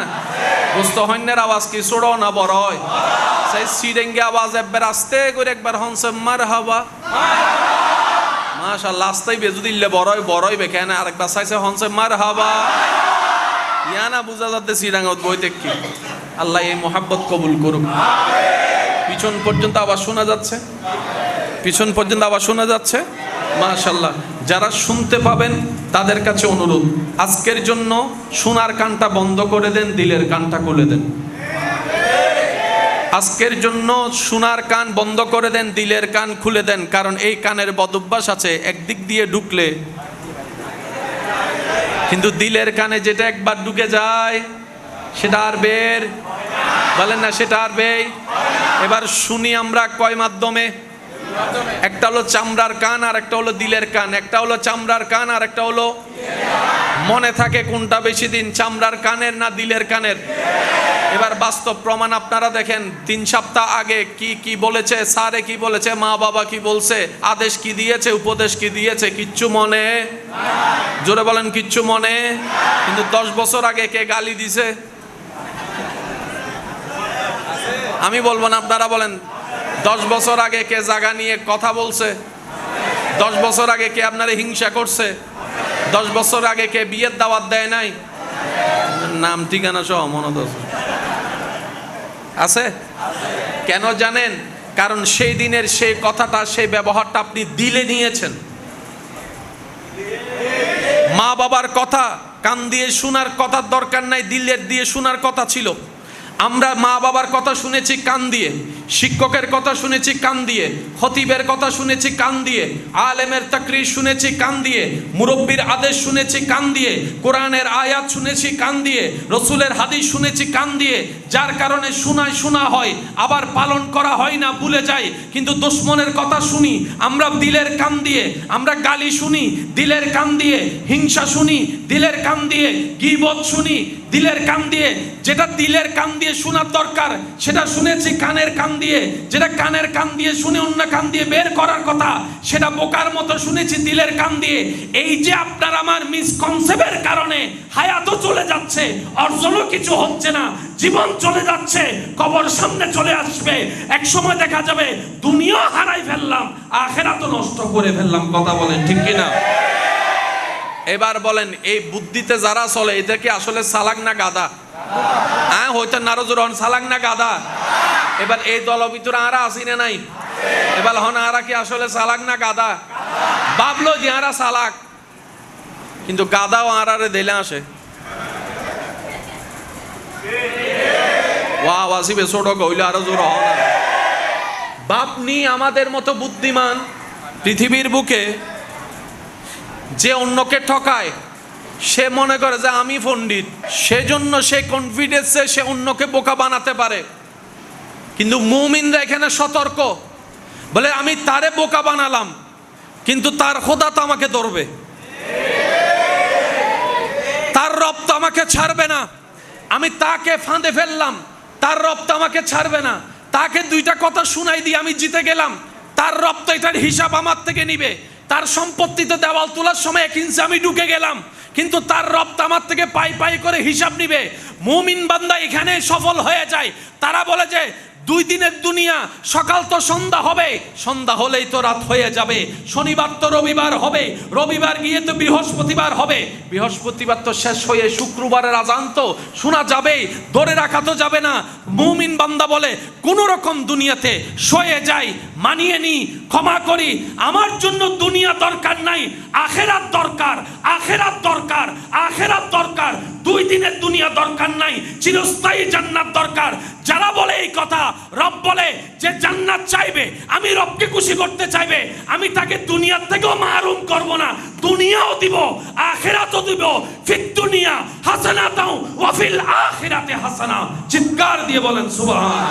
গুস্ত হন্যের আওয়াজ কি ছোড়ো না বড় হয়? সেই সিডেঙ্গে আওয়াজ একবার আস্তে করে একবার হনসে মারহাবা, মাশাআল্লাহ, আস্তেই বেজু দিলে বড়ই বড়ই বেখানে, আরেকবার চাইছে হনসে মারহাবা, ইয়ানা বুঝা যাচ্ছে সিডাঙ্গত বইতে কি। আল্লাহ এই মোহাব্বত কবুল করুক। পিছন পর্যন্ত আওয়াজ শোনা যাচ্ছে, পিছন পর্যন্ত আওয়াজ শোনা যাচ্ছে, মাশাআল্লাহ। যারা শুনতে পাবেন তাদের কাছে অনুরোধ, আজকের জন্য শোনার কানটা বন্ধ করে দেন, দিলের কানটা খুলে দেন। আজকের জন্য শোনার কান বন্ধ করে দেন, দিলের কান খুলে দেন, কারণ এই কানের বদভ্যাস আছে, একদিক দিয়ে ঢুকলে, কিন্তু দিলের কানে যেটা একবার ঢুকে যায় সেটা আর বের, বলেন না, সেটা আর বের। এবার শুনি আমরা কয় মাধ্যমে? একটা হলো চামড়ার কান, আর একটা হলো দিলের কান। একটা হলো চামড়ার কান, আর একটা হলো, মনে থাকে কোনটা বেশি দিন, চামড়ার কানের না দিলের কানের? এবার বাস্তব প্রমাণ আপনারা দেখেন, 3 সপ্তাহ আগে কি কি বলেছে, স্যারে কি বলেছে, মা বাবা কি বলছে, আদেশ কি দিয়েছে, উপদেশ কি দিয়েছে, কিচ্ছু মনে, জোরে বলেন কিচ্ছু মনে। কিন্তু 10 বছর আগে কে গালি দিছে? আমি বলবো না, আপনারা বলেন। 10 বছর আগে কে জায়গা নিয়ে কথা বলছে? 10 বছর আগে কে আপনারে হিংসা করছে? 10 বছর আগে কে বিয়ের দাওয়াত দেয় নাই? নাম ঠিকানা সহ মনে আছে? কেন জানেন? কারণ সেই দিনের সেই কথাটা, সেই ব্যবহারটা আপনি দিলে নিয়েছেন। মা বাবার কথা কান দিয়ে শোনার কথার দরকার নাই, দিলের দিয়ে শোনার কথা ছিল। আমরা মা বাবার কথা শুনেছি কান দিয়ে, শিক্ষকের কথা শুনেছি কান দিয়ে, খতিবের কথা শুনেছি কান দিয়ে, আলেমের তাকরির শুনেছি কান দিয়ে, মুরব্বির আদেশ শুনেছি কান দিয়ে, কোরআনের আয়াত শুনেছি কান দিয়ে, রসুলের হাদিস শুনেছি কান দিয়ে, যার কারণে শোনা হয়, আবার পালন করা হয় না, ভুলে যাই। কিন্তু দুশ্মনের কথা শুনি আমরা দিলের কান দিয়ে, আমরা গালি শুনি দিলের কান দিয়ে, হিংসা শুনি দিলের কান দিয়ে, গীবত শুনি দিলের কান দিয়ে। যেটা দিলের কান দিয়ে শোনার দরকার সেটা শুনেছি কানের কান দিয়ে, যেটা কানের কান দিয়ে শুনে অন্য কান দিয়ে বের করার কথা সেটা বোকার মতো শুনেছি দিলের কান দিয়ে। এই যে আপনার আমার মিসকনসেপ্টের কারণে হায়াতও চলে যাচ্ছে, অর্জনও কিছু হচ্ছে না, জীবন চলে যাচ্ছে, কবর সামনে চলে আসবে, এক সময় দেখা যাবে দুনিয়া হারাই ফেললাম, আখিরাতও নষ্ট করে ফেললাম। কথা বলেন ঠিক কিনা? এবার বলেন, এই বুদ্ধিতে যারা চলে এদের কি আসলে চালাক না গাধা? হ্যাঁ, হয়তো নারজুর চালাক না গাধা? এবার এই দল ভিতরে আরা আসি না নাই? এবার হন আরা কি আসলে চালাক না গাধা? ভাবলো যে আরা চালাক, কিন্তু গাধাও আরারে দিলে আসে। ওয়া ওয়াসিবে ছোট গইলে আরো জোর হন। বাপনি আমাদের মতো বুদ্ধিমান পৃথিবীর বুকে যে অন্যকে ঠকায়, সে মনে করে যে আমি পণ্ডিত, সেজন্য সে কনফিডেন্সে সে অন্যকে বোকা বানাতে পারে। কিন্তু মুমিনরা এখানে সতর্ক, বলে আমি তারে বোকা বানালাম কিন্তু তার খোদা তো আমাকে ধরবে, তার রব তো আমাকে ছাড়বে না। আমি তাকে ফাঁদে ফেললাম, তার রব তো আমাকে ছাড়বে না। তাকে দুইটা কথা শুনাই দিয়ে আমি জিতে গেলাম, তার রব তো এটার হিসাব আমার থেকে নিবে। তার সম্পত্তিতে দেওয়াল তোলার সময় 1 ইঞ্চি আমি ঢুকে গেলাম, কিন্তু তার রব তো আমার থেকে পাই পাই করে হিসাব নিবে। মুমিন বান্দা এখানে সফল হয়ে যায়। তারা বলে যে 2 দিনের দুনিয়া, সকাল তো সন্ধ্যা হবে, সন্ধ্যা হলেই তো রাত হয়ে যাবে, শনিবার তো রবিবার হবে, রবিবার গিয়ে তো বৃহস্পতিবার হবে, বৃহস্পতিবার তো শেষ হয়ে শুক্রবারের আজান তো শোনা যাবে, ধরে রাখা তো যাবে না। মুমিন বান্দা বলে কোন রকম দুনিয়াতে সয়ে যাই, মানিয়ে নি, ক্ষমা করি, আমার জন্য দুনিয়া দরকার নাই, আখেরাত দরকার, আখেরাত দরকার, আখেরাত দরকার। 2 দিনের দুনিয়া দরকার নাই, চিরস্থায়ী জান্নাত দরকার। যারা বলে এই কথা, রব বলে যে জান্নাত চাইবে, আমি রবকে খুশি করতে চাইবে, আমি তাকে দুনিয়ার থেকেও মাহরুম করব না, দুনিয়াও দিব, আখিরাতও দিব। ফিদ দুনিয়া হাসানাতাও ওয়া ফিল আখিরাতি হাসানা। চিৎকার দিয়ে বলেন সুবহান।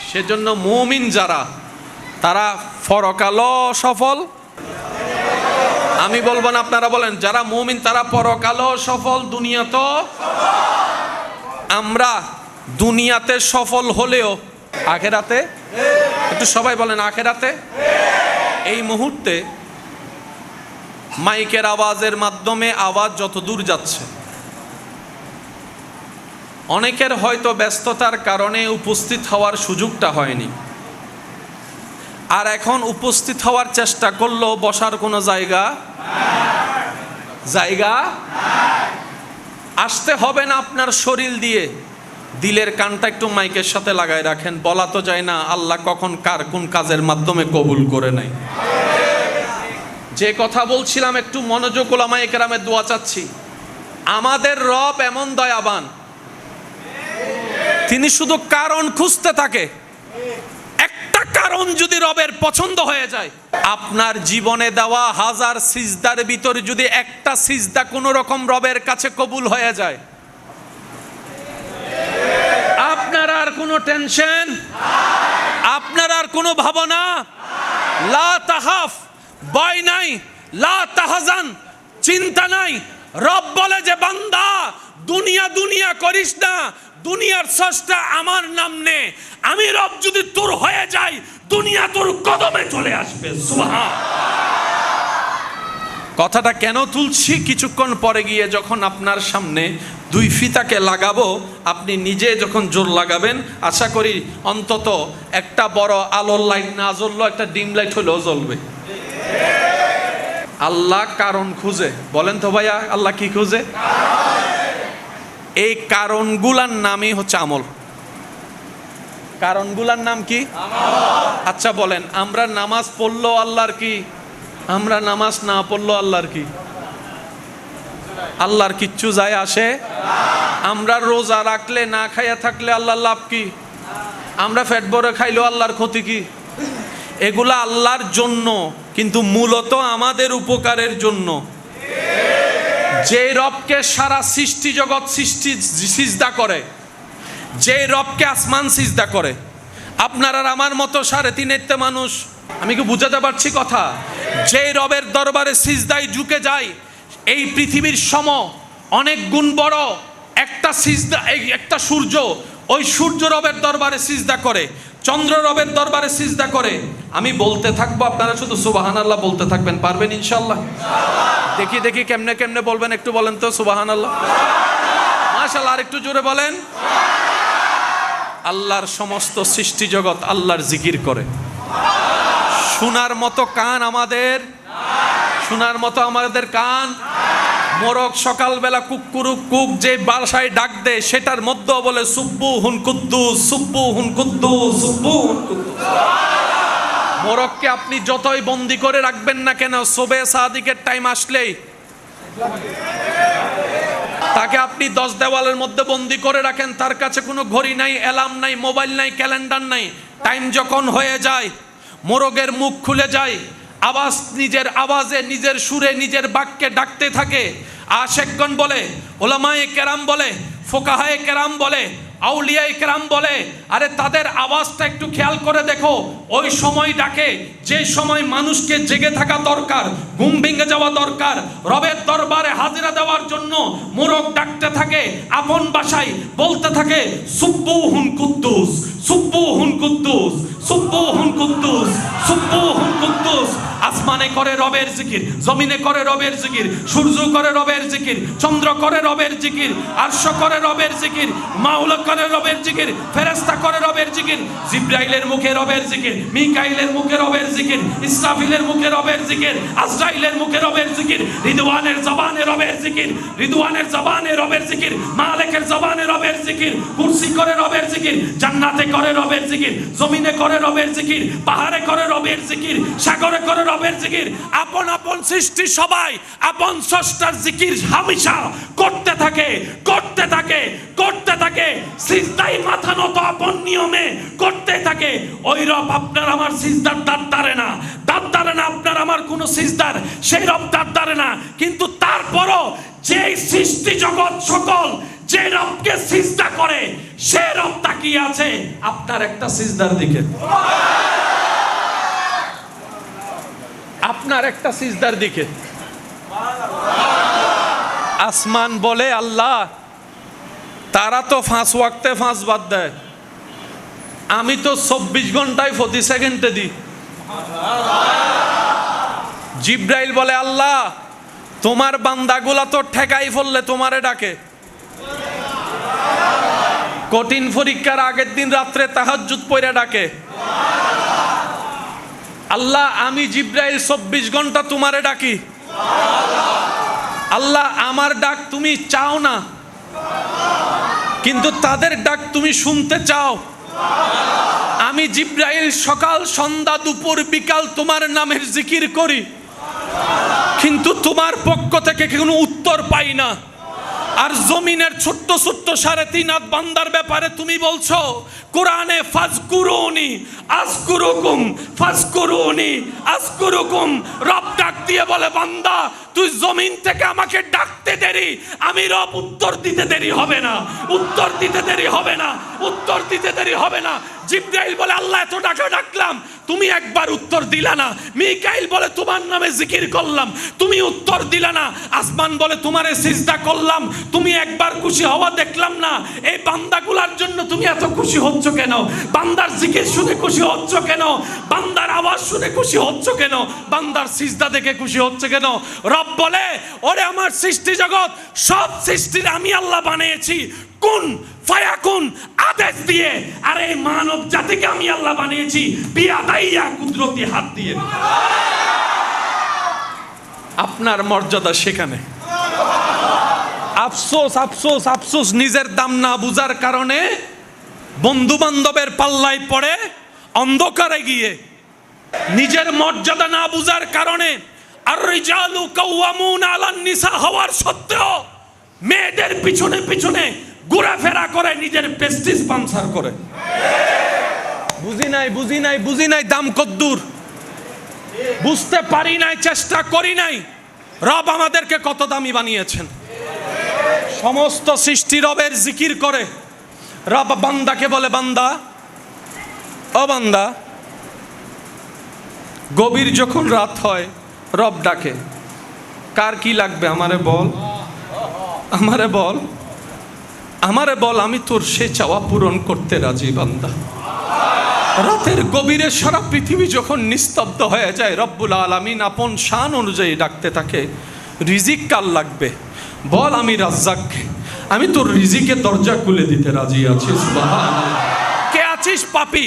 সেজন্য মুমিন যারা, তারা পরকালও সফল। আমি বলবো না, আপনারা বলেন, যারা মুমিন তারা পরকালও সফল, দুনিয়াতেও। আমরা দুনিয়াতে সফল হলেও আখেরাতে, একটু সবাই বলেন আখেরাতে। এই মুহূর্তে মাইকের আওয়াজের মাধ্যমে আওয়াজ যত দূর যাচ্ছে, অনেকের হয়তো ব্যস্ততার কারণে উপস্থিত হওয়ার সুযোগটা হয়নি, আর এখন উপস্থিত হওয়ার চেষ্টা করলেও বসার কোনো জায়গা আসতে হবে না আপনার শরীর দিয়ে, দিলের কানটা একটু মাইকের সাথে লাগায় রাখেন। বলা তো যায় না আল্লাহ কখন কার কোন কাজের মাধ্যমে কবুল করে নাই। যে কথা বলছিলাম, একটু মনোযোগ, ওলামায়ে কেরামের দোয়া চাচ্ছি। আমাদের রব এমন দয়াবান, তিনি শুধু কারণ খুঁজতে থাকে। একটা কারণ যদি রবের পছন্দ হয়ে যায়, আপনার জীবনে দেওয়া 1000 সিজদার ভিতরে যদি একটা সিজদা কোনো রকম রবের কাছে কবুল হয়ে যায়, আপনার আর কোনো টেনশন, আপনার আর কোনো ভাবনা, লা তাহাফ, ভয় নাই, লা তাহজান, চিন্তা নাই। রব বলে যে বান্দা দুনিয়া দুনিয়া করিস না, দুনিয়ার স্রষ্টা আমার নাম নে। আমি রব যদি তোর হয়ে যাই, দুনিয়া তোর কদমে চলে আসবে। সুবহান। কথাটা কেন তুলছি, কিছুক্ষণ পরে গিয়ে যখন আপনার সামনে 2 ফিতাকে লাগাবো, আপনি নিজে যখন জোর লাগাবেন, আশা করি অন্তত একটা বড় আলোর লাইট না জ্বললেও একটা ডিম লাইট হলেও জ্বলবে। আল্লাহ কারণ খুঁজে, বলেন তো ভাইয়া, আল্লাহ কি খুঁজে? এই কারণগুলার নামই হচ্ছে আমল। কারণগুলার নাম কি? আচ্ছা বলেন, আমরা নামাজ পড়লো আল্লাহর কি, আমরা নামাজ না পড়লো আল্লাহর কি? আল্লাহর কিচ্ছু যায় আসে আমরা রোজা রাখলে না খাইয়া থাকলে আল্লাহর লাভ কি? আমরা পেট ভরে খাইলেও আল্লাহর ক্ষতি কি? এগুলা আল্লাহর জন্য, কিন্তু মূলত আমাদের উপকারের জন্য। যে রবকে সারা সৃষ্টি জগৎ সিজদা করে, যে রবকে আসমান সিজদা করে, আপনার আর আমার মতো 3.5 মানুষ, আমি কি বুঝাতে পারছি কথা? যে রবের দরবারে সিজদায় ঝুঁকে যায়, এই পৃথিবীর সম অনেক গুণ বড় একটা সিজদা, একটা সূর্য, ওই সূর্য রবের দরবারে সিজদা করে, চন্দ্র রবের দরবারে সিজদা করে। আমি বলতে থাকবো, আপনারা শুধু সুবহানাল্লাহ বলতে থাকবেন। পারবেন ইনশাআল্লাহ? দেখি দেখি কেমনে কেমনে বলবেন, একটু বলেন তো সুবহানাল্লাহ। মাশাআল্লাহ, আর একটু জোরে বলেন। আল্লাহর সমস্ত সৃষ্টি জগৎ আল্লাহর জিকির করে। শোনার মতো কান আমাদের, শোনার মতো আমাদের কান। মোরগ সকালবেলা কুকুরুক কুক যে বাসায় ডাক দেয়, সেটার মধ্যেও বলে সুব্বুহুন কুদ্দুস, সুব্বুহুন কুদ্দুস, সুব্বুহুন কুদ্দুস। মোরগকে আপনি যতই বন্দি করে রাখবেন না কেন, সুবে সাদিকের টাইম আসলেই তাকে আপনি 10 দেওয়ালের মধ্যে বন্দি করে রাখেন, তার কাছে কোনো ঘড়ি নাই, অ্যালার্ম নাই, মোবাইল নাই, ক্যালেন্ডার নাই। টাইম যখন হয়ে যায়, মোরগের মুখ খুলে যায়, আওয়াজ নিজের আওয়াজে, নিজের সুরে, নিজের বাক্যে ডাকতে থাকে। আশেকগণ বলে, ওলামায়ে কেরাম বলে, ফোকাহায়ে কেরাম বলে, আউলিয়ায়ে কেরাম বলে, আরে তাদের আওয়াজটা একটু খেয়াল করে দেখো। ওই সময় ডাকে যে সময় মানুষকে জেগে থাকা দরকার, ঘুম ভেঙে যাওয়া দরকার, রবের দরবারে হাজিরা দেওয়ার জন্য মোরগ ডাকতে থাকে, আপন ভাষায় বলতে থাকে সুব্বুহুন কুদ্দুস, সুব্বুহুন কুদ্দুস, সুব্বুহুন কুদ্দুস, সুব্বুহুন কুদ্দুস। আসমানে করে রবের জিকির, জমিনে করে রবের জিকির, সূর্য করে রবের জিকির, চন্দ্র করে রবের জিকির, আরশ করে রবের জিকির, মাওলা করে রবের জিকির, ফেরেশতা করে রবের জিকির, জিবরাইলের মুখে রবের জিকির, মিকাইলের মুখে রবের জিকির, ইসরাফিলের মুখে রবের জিকির, আজরাইলের মুখে রবের জিকির, রিদওয়ানের জবানে রবের জিকির, রিদওয়ানের জবানে রবের জিকির, মালিকের জবানে রবের জিকির, কুরসি করে রবের জিকির, জান্নাতে করে রবের জিকির, জমিনে করে রবের জিকির, পাহাড়ে করে রবের জিকির, সাগরে করে রবের জিকির। আপন আপন সৃষ্টি সবাই আপন স্রষ্টার জিকির হামেশা করতে থাকে, করতে থাকে, করতে থাকে। সিজদায় মাথা নত আপন নিয়মে করতে থাকে। ওই রব আপনার আমার সিজদার দাঁত দাঁড়ে না, দাঁত দাঁড়ে না আপনার আমার কোনো সিজদার, সেই রব দাঁত দাঁড়ে না। কিন্তু তারপরও যে সৃষ্টি জগৎ সকল যে রবকে সিজদা করে, সে রব তাকিয়ে আছে আপনার একটা সিজদার দিকে, আপনার একটা সিজদার দিকে। আসমান বলে আল্লাহ, তারা তো 5 ওয়াক্তে 5 বাদ দেয়, আমি তো 24 ঘন্টায় প্রতি সেকেন্ডে দিই। জিব্রাইল বলে আল্লাহ, তোমার বান্দাগুলা তো ঠেকাই ফেললে তোমারে ডাকে। কঠিন পরীক্ষার আগের দিন রাত্রে তাহাজ্জুদ পড়ে ডাকে। আল্লাহ, আমি জিব্রাইল 24 ঘন্টা তোমারে ডাকি। আল্লাহ, আমার ডাক তুমি চাও না, কিন্তু তাদের ডাক তুমি শুনতে চাও। আমি জিব্রাইল সকাল সন্ধ্যা দুপুর বিকাল তোমার নামের জিকির করি, কিন্তু তোমার পক্ষ থেকে কোনো উত্তর পাই না। আর জমিনের ছোট্ট ছোট্ট 3.5 হাত বান্দার ব্যাপারে তুমি বলছো কোরআনে, ফাজকুরুনি আযকুরুকুম, ফাজকুরুনি আযকুরুকুম। রব ডাক দিয়ে বলে, বান্দা তুই জমিন থেকে আমাকে ডাকতে দেরি, আমি রব উত্তর দিতে দেরি হবে না, উত্তর দিতে দেরি হবে না, উত্তর দিতে দেরি হবে না। জিব্রাইল বলে আল্লাহ, এত টাকা ডাকলাম তুমি একবার উত্তর দিলা না। মিকাইল বলে তোমার নামে জিকির করলাম, তুমি উত্তর দিলা না। আসমান বলে তোমারে সিজদা করলাম, তুমি একবার খুশি হওয়া দেখলাম না। এই বান্দাগুলার জন্য তুমি এত খুশি হচ্ছ কেন? বান্দার জিকির শুনে খুশি হচ্ছ কেন? বান্দার আওয়াজ শুনে খুশি হচ্ছ কেন? বান্দার সিজদা দেখে খুশি হচ্ছে কেন? রব বলে, ওরে আমার সৃষ্টি জগৎ সব সৃষ্টির আমি আল্লাহ বানিয়েছি কুন ফায়াকুন আদেশ দিয়ে। আর এই মানব জাতিকে আমি আল্লাহ বানিয়েছি বিয়াদাইয়া কুদরতি হাত দিয়ে। আপনার মর্যাদা সেখানে। আফসোস আফসোস আফসোস, নিজের দাম না বুঝার কারণে বন্ধু বান্ধবের পাল্লায় পড়ে অন্ধকারে গিয়ে, নিজের মর্যাদা না বুঝার কারণে আর রিজালু কাওয়ামুনা আলান নিসা হওয়ার সত্ত্বেও মেয়েদের পিছনে পিছনে ঘোরাফেরা করে, নিজের প্রেস্টিজ পাঞ্চার করে। বুঝি নাই দাম কদ্দুর, বুঝতে পারি নাই, চেষ্টা করি নাই রব আমাদেরকে কত দামি বানিয়েছেন। সমস্ত সৃষ্টি রবের জিকির করে। রব বান্দাকে বলে, বান্দা ও বান্দা। গভীর যখন রাত হয় রব ডাকে, কার কি লাগবে আমারে বল, আমারে বল, আমারে বল, আমি তোর সে চাওয়া পূরণ করতে রাজি বান্দা। রাতের গভীরে সারা পৃথিবী যখন নিস্তব্ধ হয়ে যায়, রব্বুল আলামিন আপন শান অনুযায়ী ডাকতে থাকে, রিজিক কার লাগবে বল, আমি রাজ্জাক, আমি তোর রিজিকের দরজা খুলে দিতে রাজি আছি। সুবহানাল্লাহ। কে আছিস পাপী,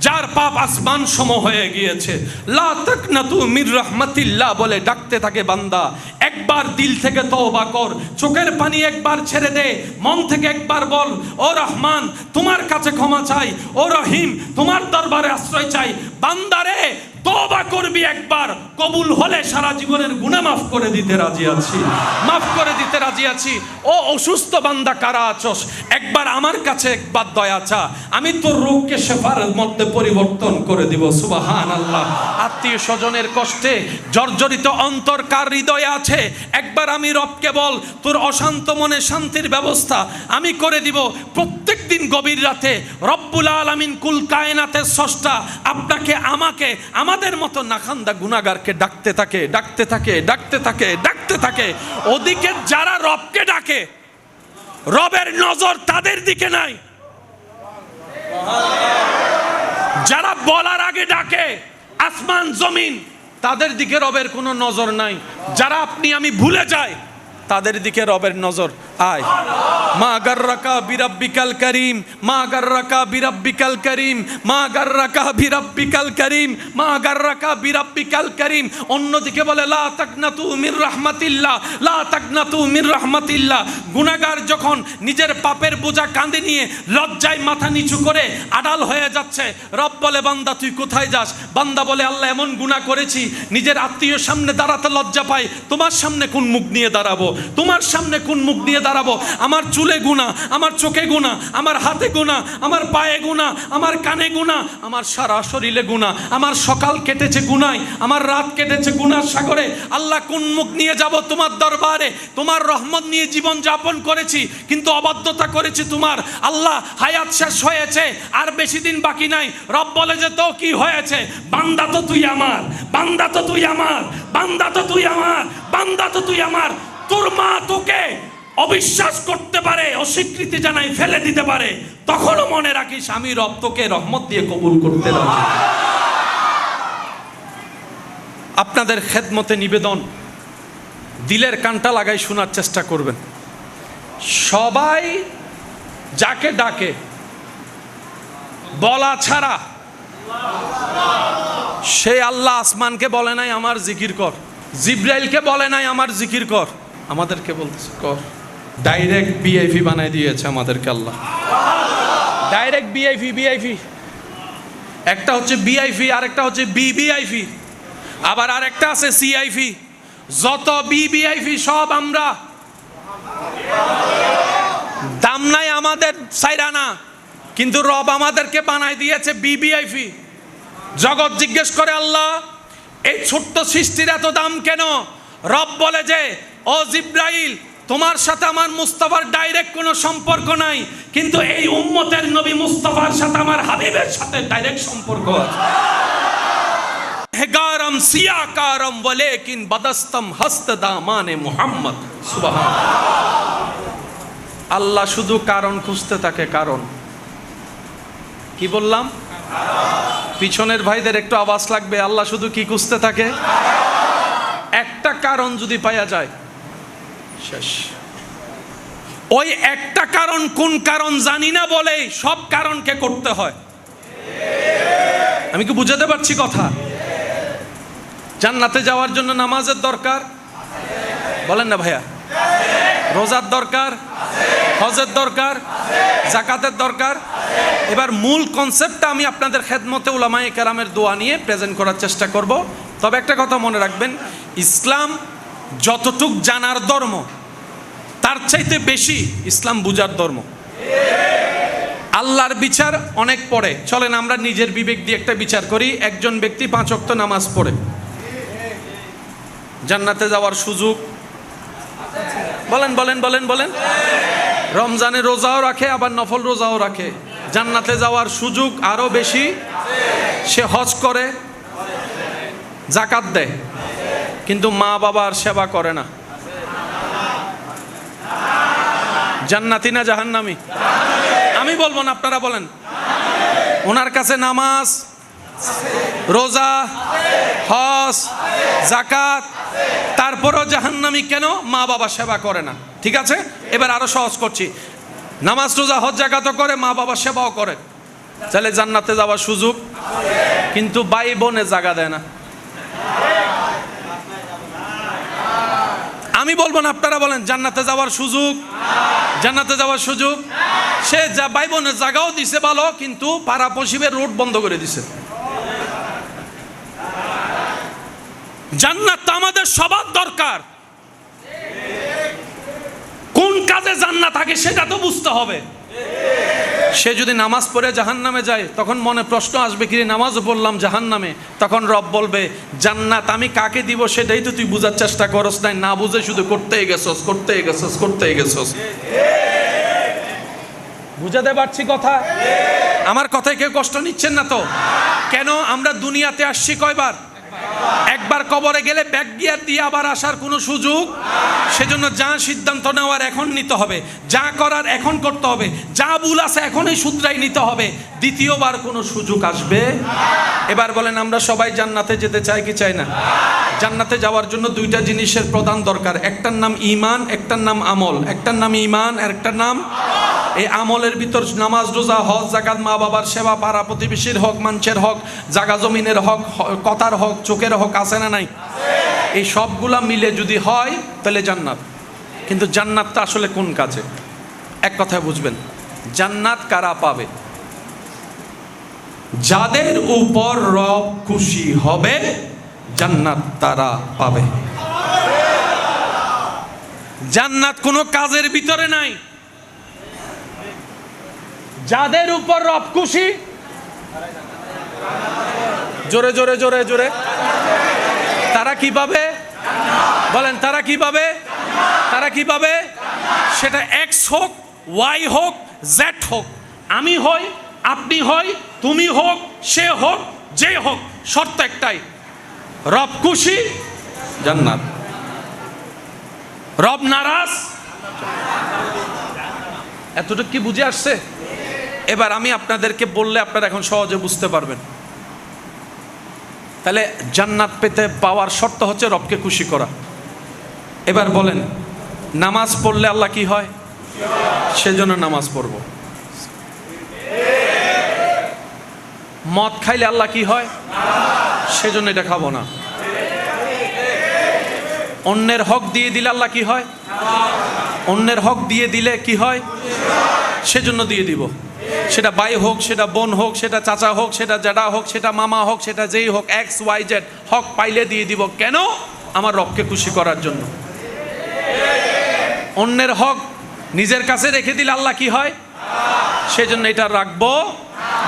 যার পাপ আসমান সম হয়ে গিয়েছে, লা তাকনাতু মির রাহমাতিল্লাহ বলে ডাকতে থাকে বান্দা। একবার দিল থেকে তওবা কর, চোখের পানি একবার ছেড়ে দে, মন থেকে একবার বল, ও রহমান তোমার কাছে ক্ষমা চাই, ও রহিম তোমার দরবারে আশ্রয় চাই। বান্দারে তওবা করবি একবার, কবুল হলে সারা জীবনের গুনাহ মাফ করে দিতে রাজি আছি, মাফ করে দিতে রাজি আছি। ও অসুস্থ বান্দা কারা আছস, একবার আমার কাছে একবার দয়া চা, আমি তোর রোগকে শেফার মধ্যে পরিবর্তন করে দিব। সুবহানাল্লাহ। আত্মীয় স্বজনের কষ্টে জর্জরিত অন্তর কার হৃদয়ে আছে, একবার আমি রবকে বল, তোর অশান্ত মনে শান্তির ব্যবস্থা আমি করে দিব। প্রত্যেক দিন গভীর রাতে রব্বুল আলামিন কুল কায়নাতের স্রষ্টা আপনাকে আমাকে আমাদের মতো নাখান্দা গুনাহগারকে ডাকতে থাকে, ডাকতে থাকে, ডাকতে থাকে, ডাকতে থাকে। ওদিকে যারা রবকে ডাকে, রবের নজর তাদের দিকে নাই। যারা বলার আগে ডাকে, আসমান জমিন, তাদের দিকে রবের কোনো নজর নাই। যারা আপনি আমি ভুলে যাই, তাদের দিকে রবের নজর। আয় মা গাররাকা বিরাব্বিকাল করিম, মা গাররাকা বিরাব্বিকাল করিম, মা গাররাকা বিরাব্বিকাল করিম, মা গাররাকা বিরাব্বিকাল করিম। অন্যদিকে বলে লা তাকনাতু মির রাহমাতিল্লাহ, লা তাকনাতু মির রাহমাতিল্লাহ। গুনাহগার যখন নিজের পাপের বোঝা কাঁধে নিয়ে লজ্জায় মাথা নিচু করে আড়াল হয়ে যাচ্ছে, রব বলে বান্দা তুই কোথায় যাস? বান্দা বলে আল্লাহ এমন গুনাহ করেছি, নিজের আত্মীয়র সামনে দাঁড়াতে লজ্জা পাই, তোমার সামনে কোন মুখ নিয়ে দাঁড়াবো, তোমার সামনে কোন মুখ নিয়ে দাঁড়াবো? আমার চুলে গুনাহ, আমার চোখে গুনাহ, আমার হাতে গুনাহ, আমার পায়ে গুনাহ, আমার কানে গুনাহ, আমার সারা শরীরে গুনাহ, আমার সকাল কেটেছে গুনায়, আমার রাত কেটেছে গুনার সাগরে। আল্লাহ কোন মুখ নিয়ে যাব তোমার দরবারে? তোমার রহমত নিয়ে জীবন যাপন করেছি, কিন্তু অবাধ্যতা করেছি তোমার। আল্লাহ হায়াত শেষ হয়েছে, আর বেশি দিন বাকি নাই। রব বলে যে তো কি হয়েছে? বান্দা তো তুই আমার, বান্দা তো তুই আমার, বান্দা তো তুই আমার, বান্দা তো তুই আমার। তোর মা তোকে অবিশ্বাস করতে পারে, অস্বীকৃতি জানাই ফেলে দিতে পারে, তখনও মনে রাখিস আমি রব তোকে রহমত দিয়ে কবুল করতে রাজি। আপনাদের খেদমতে নিবেদন, দিলের কানটা লাগাই শোনার চেষ্টা করবেন। সবাই যাকে ডাকে বলা ছাড়া, সে আল্লাহ আসমানকে বলে নাই আমার জিকির কর, জিব্রাইলকে বলে নাই আমার জিকির কর, আমাদেরকে বলছে কর। ডাইরেক্ট বিআইপি বানায় দিয়েছে আমাদেরকে আল্লাহ, ডাইরেক্ট বিআইপি। বিআইপি একটা হচ্ছে বিআইপি, আরেকটা হচ্ছে বিবিআইপি, আবার আরেকটা আছে সিআইপি। যত বিবিআইপি সব আমরা, দাম নাই আমাদের চাইরা না, কিন্তু রব আমাদেরকে বানায় দিয়েছে বিবিআইপি। জগৎ জিজ্ঞেস করে আল্লাহ এই ছোট্ট সৃষ্টির এত দাম কেন? রব বলে যে ও জিব্রাইল, তোমার সাথে আমার মুস্তাফার ডাইরেক্ট কোনো সম্পর্ক নাই, কিন্তু এই উম্মতের নবী মুস্তাফার সাথে আমার হাবিবের সাথে ডাইরেক্ট সম্পর্ক আছে। হেগারম সিয়াকারম ওয়ালাকিন বাদাস্তম হস্ত দামানে মুহাম্মদ। সুবহানাল্লাহ। আল্লাহ শুধু কারণ খুঁজতে থাকে। কারণ কি বললাম? পিছনের ভাইদের একটু আওয়াজ লাগবে। আল্লাহ শুধু কি খুঁজতে থাকে? একটা কারণ যদি পাওয়া যায় শেষ। ওই একটা কারণ কোন কারণ জানি না বলে সব কারণকে করতে হয়। আমি কি বুঝাতে পারছি কথা? জান্নাতে যাওয়ার জন্য নামাজের দরকার, বলেন না ভাইয়া? রোজার দরকার, হজের দরকার, যাকাতের দরকার। এবার মূল কনসেপ্টটা আমি আপনাদের খেদমতে উলামায়ে কেরামের দোয়া নিয়ে প্রেজেন্ট করার চেষ্টা করব। তবে একটা কথা মনে রাখবেন, ইসলাম যতটুক জানার ধর্ম, তার চাইতে বেশি ইসলাম বুঝার ধর্ম। আল্লাহর বিচার অনেক পড়ে। চলেন আমরা নিজের বিবেক দিয়ে একটা বিচার করি। একজন ব্যক্তি 5 ওয়াক্ত নামাজ পড়ে, জান্নাতে যাওয়ার সুযোগ? বলেন বলেন বলেন বলেন। রমজানে রোজাও রাখে, আবার নফল রোজাও রাখে, জান্নাতে যাওয়ার সুযোগ আরো বেশি। সে হজ করে, যাকাত দেয়, কিন্তু মা বাবার সেবা করে না। জান্নাতি না জাহান্নামী? আমি বলবো না, আপনারা বলেন। ওনার কাছে নামাজ, রোজা, হজ, যাকাত, তারপরও জাহান্নামী কেন? মা বাবা সেবা করে না। ঠিক আছে, এবার আরো সহজ করছি। নামাজ, রোজা, হজ, যাকাতও করে, মা বাবা সেবাও করে, তাহলে জান্নাতে যাওয়ার সুযোগ। কিন্তু ভাই বোনে জায়গা দেয় না। আমি বলবো না, আপনারা বলেন। জান্নাতে যাওয়ার সুযোগ, জান্নাতে যাওয়ার সুযোগ। সে যা ভাই বোনের জায়গাও দিছে ভালো, কিন্তু পাড়া পশ্চিমের রোড বন্ধ করে দিছে। জান্নাত আমাদের সবার দরকার। কোন কাজে জান্নাত থাকে সেটা তো বুঝতে হবে। সে যদি নামাজ পড়ে জাহান্নামে যায়, তখন মনে প্রশ্ন আসবে, কি রে নামাজও পড়লাম জাহান্নামে। তখন রব বলবে, জান্নাত আমি কাকে দিব সেটাই তো তুই বুঝার চেষ্টা করস নাই, না বুঝে শুধু করতেই গেছস, করতেই গেছস, করতেই গেছস। বুঝাতে পারছি কথা? আমার কথায় কেউ কষ্ট নিচ্ছেন না তো? কেন? আমরা দুনিয়াতে আসছি কয়বার? একবার। কবরে গেলে ব্যাক গিয়ার দিয়ে আবার আসার কোনো সুযোগ। সেজন্য যা সিদ্ধান্ত নেওয়ার এখন নিতে হবে, যা করার এখন করতে হবে, যা ভুল আছে এখনই শুধরাই নিতে হবে। দ্বিতীয়বার কোনো সুযোগ আসবে? এবার বলেন, আমরা সবাই জান্নাতে যেতে চাই কি চাই না? জান্নাতে যাওয়ার জন্য দুইটা জিনিসের প্রধান দরকার। একটার নাম ঈমান, একটার নাম আমল। একটার নাম ঈমান, আর একটার নাম। এই আমলের ভিতর নামাজ, রোজা, হজ, যাকাত, মা বাবার সেবা, পাড়া প্রতিবেশীর হক, মানুষের হক, জাগা জমিনের হক, কথার হক, চোখের হক আছে না নাই? এই সবগুলা মিলে যদি হয় তাহলে জান্নাত। কিন্তু জান্নাতটা আসলে কোন কাজে? এক কথায় বুঝবেন, জান্নাত কারা পাবে? যাদের উপর রব খুশি হবে, জান্নাত তারা পাবে। জান্নাত কোনো কাজের ভিতরে নাই। যাদের উপর রব খুশি, জোরে জোরে জোরে জোরে, তারা কি পাবে? বলেন, তারা কি পাবে? তারা কি পাবে? সেটা এক্স হোক, ওয়াই হোক, জেড হোক, আমি হই, আপনি হই, তুমি হোক, সে হোক, যে হোক, শর্ত একটাই, রব খুশি, জান্নাত। রব নারাজ। এতটুকু কি বুঝে আসছে? এবার আমি আপনাদেরকে বললে আপনারা এখন সহজে বুঝতে পারবেন। তাহলে জান্নাত পেতে পাওয়ার শর্ত হচ্ছে রবকে খুশি করা। এবার বলেন, নামাজ পড়লে আল্লাহ কি হয়? সেজন্য নামাজ পড়ব। মদ খাইলে আল্লাহ কি হয়? সেজন্য এটা খাবো না। অন্যের হক দিয়ে দিলে আল্লাহ কি হয়? অন্যের হক দিয়ে দিলে কি হয়? সেজন্য দিয়ে দিব। সেটা ভাই হোক, সেটা বোন হোক, সেটা চাচা হোক, সেটা জ্যাঠা হোক, সেটা মামা হোক, সেটা যেই হোক, এক্স ওয়াই জেড, হক পাইলে দিয়ে দিব। কেন? আমার রবকে খুশি করার জন্য। অন্যের হক নিজের কাছে রেখে দিলে আল্লাহ কি হয়? সেজন্য এটা রাখবো।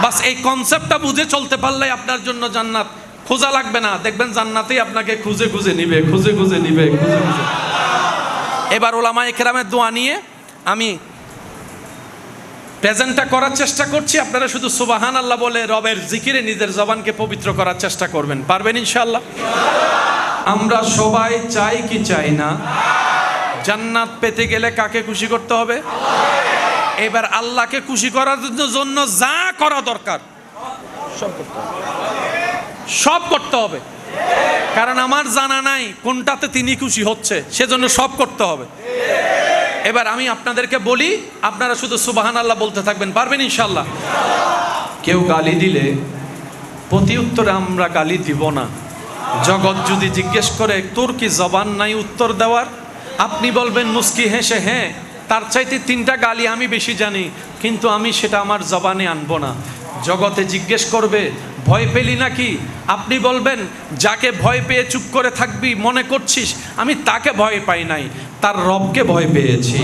বাস এই কনসেপ্টটা বুঝে চলতে পারলে আপনার জন্য জান্নাত। খোঁজা লাগবে না, দেখবেন জান্নাতেই আপনাকে খুঁজে খুঁজে নিবে, খুঁজে খুঁজে নিবে, খুঁজে খুঁজে। এবার ওলামায়ে কেরামের দোয়া নিয়ে আমি প্রেজেন্টটা করার চেষ্টা করছি। আপনারা শুধু সুবহান আল্লাহ বলে রবের জিকিরে নিজের জবানকে পবিত্র করার চেষ্টা করবেন। পারবেন ইনশাআল্লাহ? আমরা সবাই চাই কি চাই না? জান্নাত পেতে গেলে কাকে খুশি করতে হবে? এবার আল্লাহকে খুশি করার জন্য যা করা দরকার সব করতে হবে। কারণ আমার জানা নাই কোনটাতে তিনি খুশি হচ্ছে, সেজন্য সব করতে হবে। এবার আমি আপনাদেরকে বলি, আপনারা শুধু সুবহান আল্লাহ বলতে থাকবেন। পারবেন ইনশাআল্লাহ? কেউ গালি দিলে প্রতি উত্তরে আমরা গালি দিব না। জগৎ যদি জিজ্ঞেস করে তোর কি জবান নাই উত্তর দেওয়ার, আপনি বলবেন মুস্কি হেসে, হ্যাঁ তার চাইতে 3টা গালি আমি বেশি জানি, কিন্তু আমি সেটা আমার জবানে আনবো না। জগতে জিজ্ঞেস করবে ভয় পেলি নাকি, আপনি বলবেন যাকে ভয় পেয়ে চুপ করে থাকবি মনে করছিস আমি তাকে ভয় পাই নাই, তার রবকে ভয় পেয়েছি,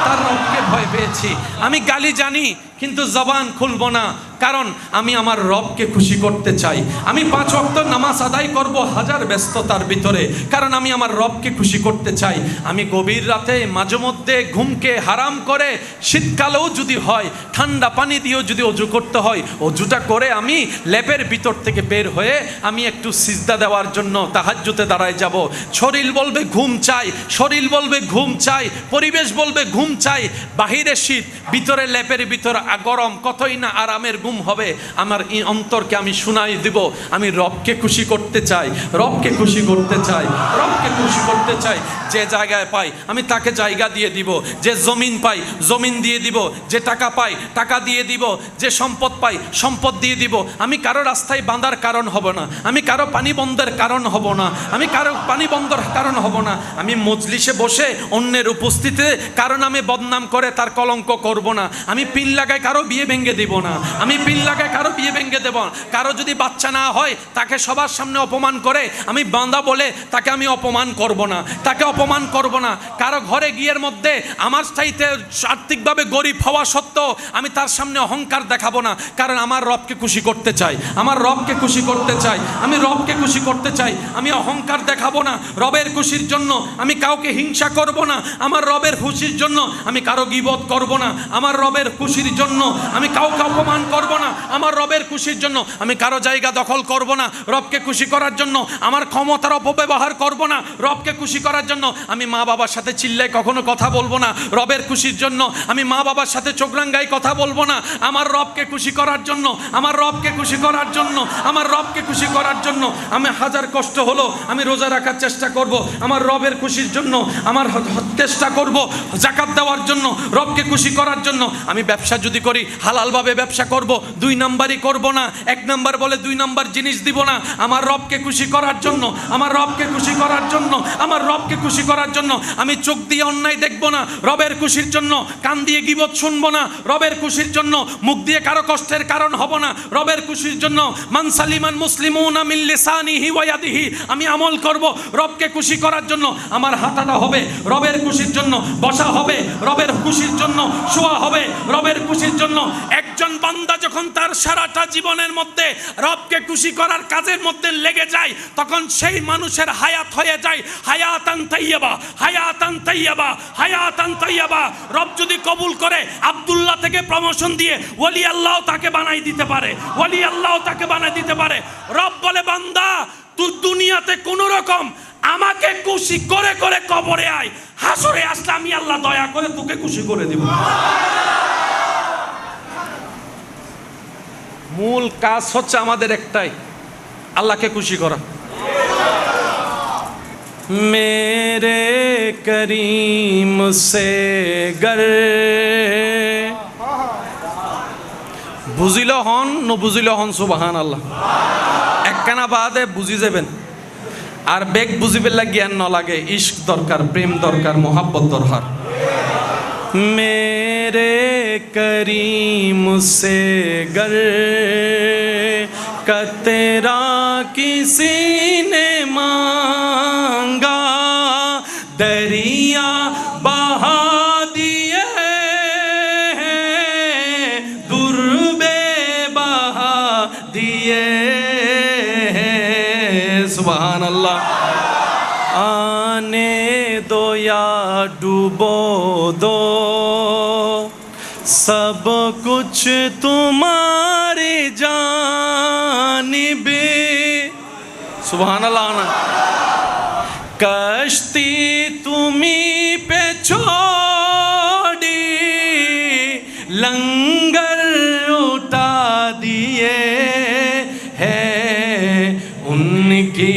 তার রবকে ভয় পেয়েছি। আমি গালি জানি কিন্তু জবান খুলবো না, কারণ আমি আমার রবকে খুশি করতে চাই। আমি 5 ওয়াক্ত নামাজ আদায় করব হাজার ব্যস্ততার ভিতরে, কারণ আমি আমার রবকে খুশি করতে চাই। আমি গভীর রাতে মাঝে মধ্যে ঘুমকে হারাম করে, শীতকালেও যদি হয় ঠান্ডা পানি দিয়েও যদি অজু করতে হয়, অজুটা করে আমি ল্যাপের ভিতর থেকে বের হয়ে আমি একটু সিজদা দেওয়ার জন্য তাহাজ্জুদে দাঁড়ায় যাব। শরীর বলবে ঘুম চাই, শরীর বলবে ঘুম চাই, পরিবেশ বলবে ঘুম চাই। বাহিরে শীত, ভিতরে ল্যাপের ভিতর গরম, কতই না আরামের ঘুম হবে। আমার অন্তরকে আমি শুনাই দিব আমি রবকে খুশি করতে চাই, রবকে খুশি করতে চাই, রবকে খুশি করতে চাই। যে জায়গায় পাই আমি তাকে জায়গা দিয়ে দিব, যে জমিন পাই জমিন দিয়ে দিব, যে টাকা পাই টাকা দিয়ে দিব, যে সম্পদ পাই সম্পদ দিয়ে দিব। আমি কারো রাস্তায় বাঁধার কারণ হব না, আমি কারো পানি বন্ধের কারণ হব না, আমি কারো পানি বন্ধের কারণ হব না। আমি মজলিসে বসে অন্যের উপস্থিতিতে কারণ আমি বদনাম করে তার কলঙ্ক করব না। আমি পিন লাগাই কারো বিয়ে ভেঙে দিব না, আমি পিন লাগাই কারো বিয়ে ভেঙে দেব। কারো যদি বাচ্চা না হয় তাকে সবার সামনে অপমান করে আমি বাঁধা বলে তাকে আমি অপমান করব না, তাকে অপমান করব না। কারো ঘরে গিয়ের মধ্যে আমার চাইতে আর্থিকভাবে গরিব হওয়া সত্ত্বেও আমি তার সামনে অহংকার দেখাবো না, কারণ আমার রবকে খুশি করতে চাই, আমার রবকে খুশি করতে চাই, আমি রবকে খুশি করতে চাই। আমি অহংকার দেখাবো না, রবের খুশির জন্য আমি কাউকে হিংসা করব না, আমার রবের খুশির জন্য আমি কারো গীবত করব না, আমার রবের খুশির জন্য আমি কাউকে অপমান করব না, আমার রবের খুশির জন্য আমি কারো জায়গা দখল করব না। রবকে খুশি করার জন্য আমার ক্ষমতার অপব্যবহার করব না, রবকে খুশি করার জন্য আমি মা বাবার সাথে চিল্লায় কখনো কথা বলবো না, রবের খুশির জন্য আমি মা বাবার সাথে চোখ রাঙ্গাই কথা বলবো না। আমার রবকে খুশি করার জন্য, আমার রবকে খুশি করার জন্য, আমার রবকে খুশি করার জন্য আমি হাজার কষ্ট হলো আমি রোজা রাখার চেষ্টা করব, আমার রবের খুশির জন্য আমার চেষ্টা করব যাকাত দেওয়ার জন্য, রবকে খুশি করার জন্য। আমি ব্যবসা যদি করি হালালভাবে ব্যবসা করব, 2 নাম্বারই করব না, 1 নাম্বার বলে 2 নাম্বার জিনিস দিব না। আমার রবকে খুশি করার জন্য, আমার রবকে খুশি করার জন্য, আমার রবকে খুশি করার জন্য আমি চোখ দিয়ে অন্যায় দেখব না, রবের খুশির জন্য কান দিয়ে গীবত শুনবো না, রবের খুশির জন্য মুখ দিয়ে কারো কষ্টের কারণ হব না, রবের খুশির জন্য মান সালিমান মুসলিমুনা মিন লিসানিহি ওয়া ইয়াদিহি আমি আমল করব রবকে খুশি করার জন্য। আমার হাঁটাটা হবে রবের খুশির জন্য, বসা হবে রবের খুশির জন্য, শোয়া হবে রবের খুশির জন্য। একজন বান্দা যখন তার সারাটা জীবনের মধ্যে রবকে খুশি করার কাজের মধ্যে লেগে যায়, তখন সেই মানুষের হায়াত হয়ে যায় হায়াতান তাইয়্যিবা, হায়াতান তাইয়্যিবা, হায়াতান তাইয়্যিবা। রব যদি কবুল করে আব্দুল্লাহ থেকে প্রমোশন দিয়ে ওলি আল্লাহ তাকে বানাই দিতে পারে, ওলি আল্লাহ তাকে বানাই দিতে পারে। রব বলে বান্দা তুই দুনিয়াতে কোন রকম আমাকে খুশি করে করে কবরে আয়, হাসরে আসলে আমি আল্লাহ দয়া করে তোকে খুশি করে দিব। মূল কাজ হচ্ছে আমাদের একটাই, আল্লাহকে খুশি করা। মেরে করিম সে গর বুঝিল হন নবুঝিল হন সুবহান আল্লাহ। একখানা বাদে বুঝি যাবেন, আর বেগ বুঝিবেন জ্ঞান ন লাগে। ইশক দরকার, প্রেম দরকার, মোহাব্বত দরকার। মেরে করিম সে গর কতরা কিসি নে মাঙ্গা দরিয়া বহা দিয়ে দুর্বে বহা দিয়ে। সুবহান আল্লাহ। आने दो या डूबो दो सब कुछ तुम्हारी जानिबे। सुभान अल्लाह। कश्ती तुम्ही पे छोड़ी लंगर उठा दिए हैं उनकी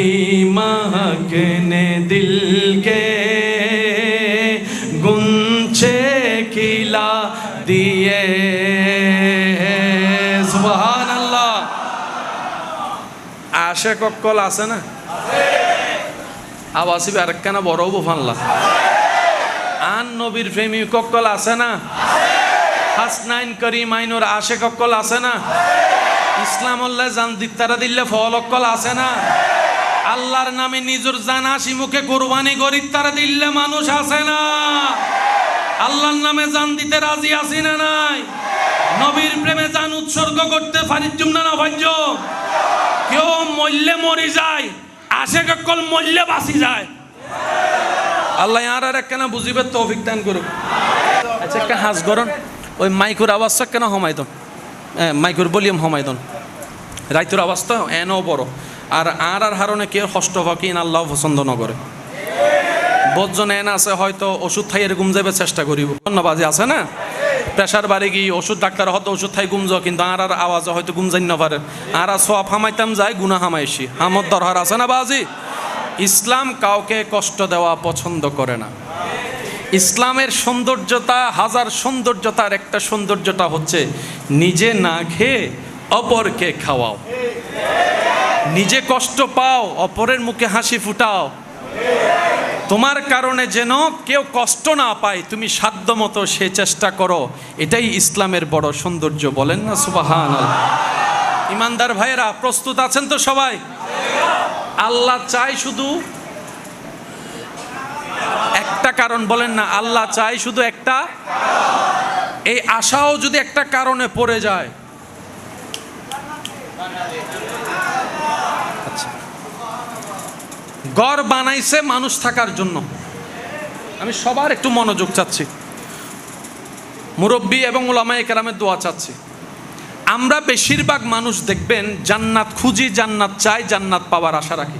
महक ने दिल के गुंचे खिला दिए। सुभान अल्लाह। आशिक कल আছে না? আবাসি আরেকখানা বড় বুফানলা আন নবীর প্রেমী কক্কল আছে না? হাসনাইন করিমাইনুর আশিক কক্কল আছে না? ইসলাম আল্লাহ জান দিতারা দিল্লে ফল কক্কল আছে না? আল্লাহর নামে নিজের জান হাসি মুখে কোরবানি করি তারা দিল্লে মানুষ আছে না? আল্লাহর নামে জান দিতে রাজি আছি না নাই? নবীর প্রেমে জান উৎসর্গ করতে পারিজুম না ভাজ্য? কেউ মরলে মরি যায়, আশেক কল মরলে বাঁচি যায়। আল্লাহ আর একখানা বুঝিবে তৌফিক দান করুক। আচ্ছা একটা হাস গরন ওই মাইকুর আওয়াজটা কেন হমাইদন, মাইকুর ভলিউম হমাইদন, রাইতুর আওয়াজটা এনও বড়। আর হারণে কেউ হষ্ট হকিন আল্লাহ পছন্দ নকরে। বজন এন আছে হয়তো ওষুধ খাই এরকম যাবে চেষ্টা করিব, ধন্যবাদ আছে না? প্রেশার বাড়ি গিয়ে ওষুধ ডাক্তার হয়তো ওষুধ খাই গুমজ, কিন্তু আর আওয়াজ হয়তো গুমজাই না পারে। আর সব হামাইতাম যায়, গুনা হামাইছি, হামদ দরকার আছে না বাজি? ইসলাম কাউকে কষ্ট দেওয়া পছন্দ করে না। ইসলামের সৌন্দর্যতা, হাজার সৌন্দর্যতার একটা সৌন্দর্যতা হচ্ছে নিজে না খেয়ে অপরকে খাওয়াও, নিজে কষ্ট পাও অপরের মুখে হাসি ফুটাও। তোমার কারণে যেন কেউ কষ্ট না পায়, তুমি সাধ্যমতো সে চেষ্টা করো। এটাই ইসলামের বড় সৌন্দর্য, বলেন না সুবহানাল্লাহ? ইমানদার ভাইয়েরা প্রস্তুত আছেন তো সবাই? আল্লাহ চাই শুধু একটা কারণ, বলেন না আল্লাহ চাই শুধু একটা। এই আশাও যদি একটা কারণে পড়ে যায়, ঘর বানাইছে মানুষ থাকার জন্য। আমি সবার একটু মনোযোগ চাচ্ছি, মুরব্বী এবং উলামায়ে কেরামের দোয়া চাচ্ছি। আমরা বেশিরভাগ মানুষ দেখবেন জান্নাত খুঁজি, জান্নাত চাই, জান্নাত পাওয়ার আশা রাখি।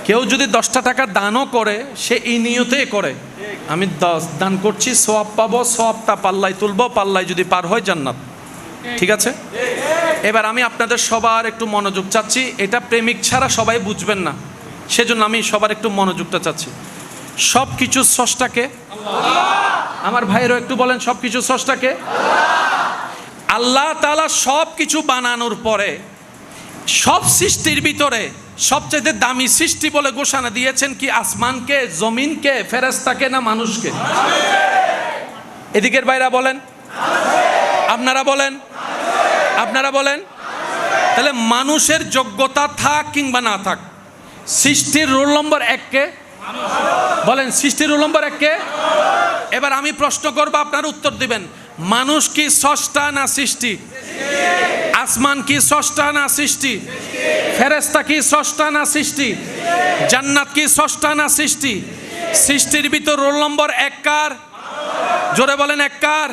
কেউ যদি 10টা টাকা দানও করে, সে এই নিয়তেই করে আমি দান করছি, সওয়াব পাবো, সওয়াবটা পাল্লায় তুলবো, পাল্লায় যদি পার হয় জান্নাত। ঠিক আছে? এবার আমি আপনাদের সবার একটু মনোযোগ চাচ্ছি। এটা প্রেমিক ছাড়া সবাই বুঝবেন না, সেজন্য আমি সবার একটু মনোযোগটা চাচ্ছি। সব কিছু স্রষ্টাকে, আমার ভাইয়েরও একটু বলেন, সব কিছু স্রষ্টাকে আল্লাহ তাআলা। সব কিছু বানানোর পরে সব সৃষ্টির ভিতরে সবচেয়ে দামি সৃষ্টি বলে ঘোষণা দিয়েছেন কি? আসমানকে, জমিনকে, ফেরেশতাকে না মানুষকে? এদিকের ভাইরা বলেন, আপনারা বলেন, আপনারা বলেন। তাহলে মানুষের যোগ্যতা থাক কিংবা না থাক, সৃষ্টির রোল নম্বর 1 কে? বলেন, সৃষ্টির রোল নম্বর 1 কে? এবার আমি প্রশ্ন করব, আপনারা উত্তর দিবেন। মানুষ কি স্রষ্টা না সৃষ্টি? আসমান কি স্রষ্টা না সৃষ্টি? ফেরেশতা কি স্রষ্টা না সৃষ্টি? জান্নাত কি স্রষ্টা না সৃষ্টি? সৃষ্টির ভিতর রোল নম্বর 1 কার? জোরে বলেন, 1 কার?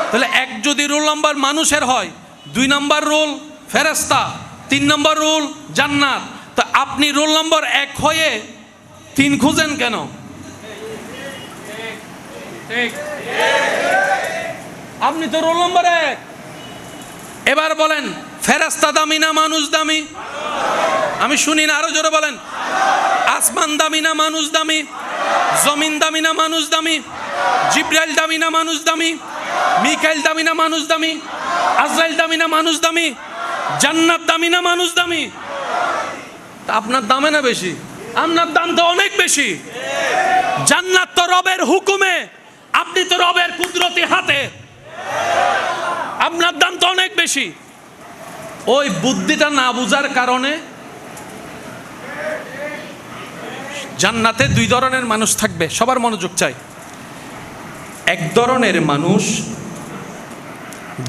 তাহলে 1 যদি রোল নম্বর মানুষের হয়, 2 নম্বর রোল ফেরেশতা, 3 নম্বর রোল জান্নাত। তো আপনি রোল নম্বর 1 হয়ে 3 খুঁজেন কেন? আপনি তো রোল নম্বর 1। এবার বলেন, ফেরেশতা দামি না মানুষ দামি? আমি শুনি না, আরো জোরে বলেন। আসমান দামি না মানুষ দামি? জমিন দামি না মানুষ দামি? জিব্রাইল দামি না মানুষ দামি? মিকাইল দামি না মানুষ দামি? আজরাইল দামি না মানুষ দামি? জান্নাত দামি না মানুষ দামি? তা আপনার দামে না বেশি? আপনার দাম তো অনেক বেশি। জান্নাত তো রবের হুকুমে, আপনি তো রবের কুদরতি হাতে, আপনার দাম তো অনেক বেশি। ওই বুদ্ধিটা না বুঝার কারণে জান্নাতে 2 ধরনের মানুষ থাকবে, সবার মনোযোগ চাই। এক ধরনের মানুষ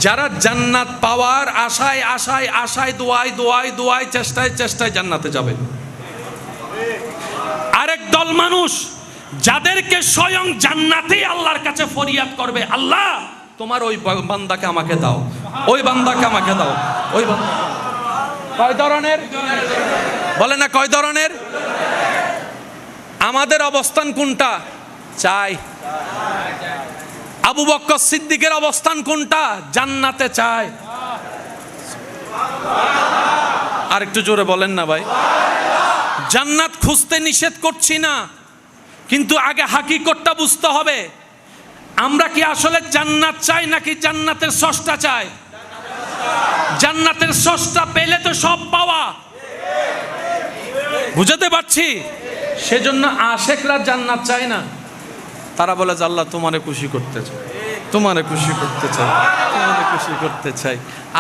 যারা জান্নাত পাওয়ার আশায় আশায় আশায় দোয়ায় দোয়ায় দোয়ায় চেষ্টায় চেষ্টায় জান্নাতে যাবে। আরেক দল মানুষ যাদেরকে স্বয়ং জান্নাতেই আল্লাহর কাছে ফরিয়াদ করবে, আল্লাহ তোমার ওই বান্দাকে আমাকে দাও, ওই বান্দাকে আমাকে দাও, ওই বান্দা। কয় ধরনের? বলে না কয় ধরনের? আমাদের অবস্থান কোনটা? চাই। আবু বকর সিদ্দিকের অবস্থান কোনটা? জান্নাতে চায়। আর একটু জোরে বলেন না ভাই। জান্নাত খুঁজতে নিষেধ করছি না, কিন্তু আগে হাকিকতটা বুঝতে হবে। আমরা কি আসলে জান্নাত চাই নাকি জান্নাতের স্রষ্টা চাই? জান্নাতের স্রষ্টা পেলে তো সব পাওয়া। বুঝাতে পারছি? সেজন্য আশেকরা জান্নাত চায় না। তারা বলে যে আল্লাহ তোমারে খুশি করতে চাই, তোমারে খুশি করতে চাই, তোমারে খুশি করতে চাই।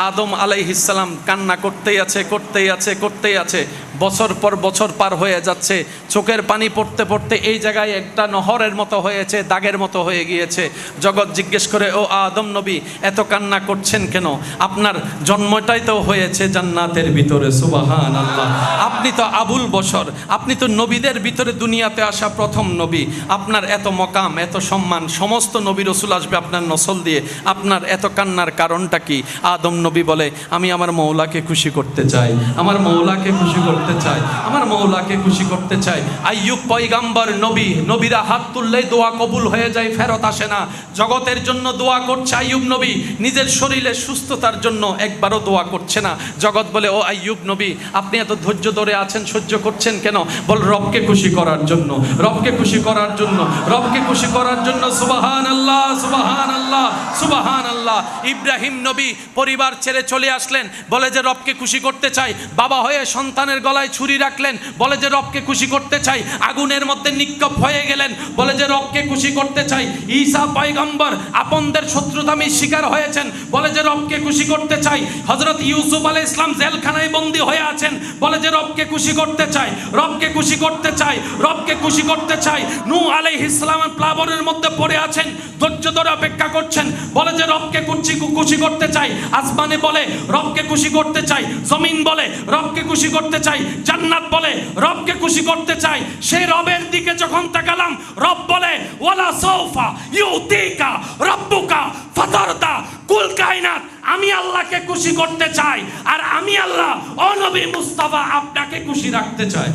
আদম আলাইহিস সালাম কান্না করতেই আছে, করতেই আছে, করতেই আছে। বছর পর বছর পার হয়ে যাচ্ছে, চোখের পানি পড়তে পড়তে এই জায়গায় একটা নহরের মতো হয়েছে, দাগের মতো হয়ে গিয়েছে। জগৎ জিজ্ঞেস করে, ও আদম নবী এত কান্না করছেন কেন? আপনার জন্মটাই তো হয়েছে জান্নাতের ভিতরে। সুবহানাল্লাহ। আপনি তো আবুল বশর, আপনি তো নবীদের ভিতরে দুনিয়াতে আসা প্রথম নবী। আপনার এত মকাম, এত সম্মান, সমস্ত নবী রসুল আসবে আপনার নসল দিয়ে, আপনার এত কান্নার কারণটা কি? আদম নবী বলে, আমি আমার মৌলাকে খুশি করতে চাই, আমার মৌলাকে খুশি করতে চাই, আমার মৌলাকে খুশি করতে চাই। আইয়ুব পয়গাম্বর নবী, নবীরা হাত তুললেই দোয়া কবুল হয়ে যায়, ফেরত আসে না। জগতের জন্য দোয়া করছে আইয়ুব নবী, নিজের শরীরের সুস্থতার জন্য একবারও দোয়া করছে না। জগৎ বলে, ও আইয়ুব নবী আপনি এত ধৈর্য ধরে আছেন, সহ্য করছেন কেন? বল, রবকে খুশি করার জন্য, রবকে খুশি করার জন্য, রবকে খুশি করার জন্য। সুবহানাল্লাহ, সুবহানাল্লাহ, সুবহানাল্লাহ। ইব্রাহিম নবী পরিবার ছেড়ে চলে আসলেন, বলে যে রবকে খুশি করতে চাই। বাবা হয়ে সন্তানের গলায় ছুরি রাখলেন, বলে যে রবকে খুশি করতে চাই। আগুনের মধ্যে নিক্ষেপ হয়ে গেলেন, বলে যে রবকে খুশি করতে চাই। ঈসা পয়গম্বর আপনদের শত্রুতামির শিকার হয়েছেন, বলে যে রবকে খুশি করতে চাই। হযরত ইউসুফ আলাইহিস সালাম জেলখানায় বন্দী হয়ে আছেন, বলে যে রবকে খুশি করতে চাই, রবকে খুশি করতে চাই, রবকে খুশি করতে চাই। নূহ আলাইহিস সালাম প্লাবনের মধ্যে পড়ে আছেন, ধৈর্য ধরে অপেক্ষা করছেন, বলে যে রবকে খুশি করতে চাই। আসমানে বলে রবকে খুশি করতে চাই, জমিন বলে রবকে খুশি করতে চাই, জান্নাত বলে রবকে খুশি করতে চাই। সেই রবের দিকে যখন তাকালাম, রব বলে, ওয়ালা সাউফা ইউতিকা রাব্বুকা ফাতারদা। কুল কায়নাত আমি আল্লাহকে খুশি করতে চাই, আর আমি আল্লাহ ও নবী মুস্তাফা আপনাকে খুশি রাখতে চাই।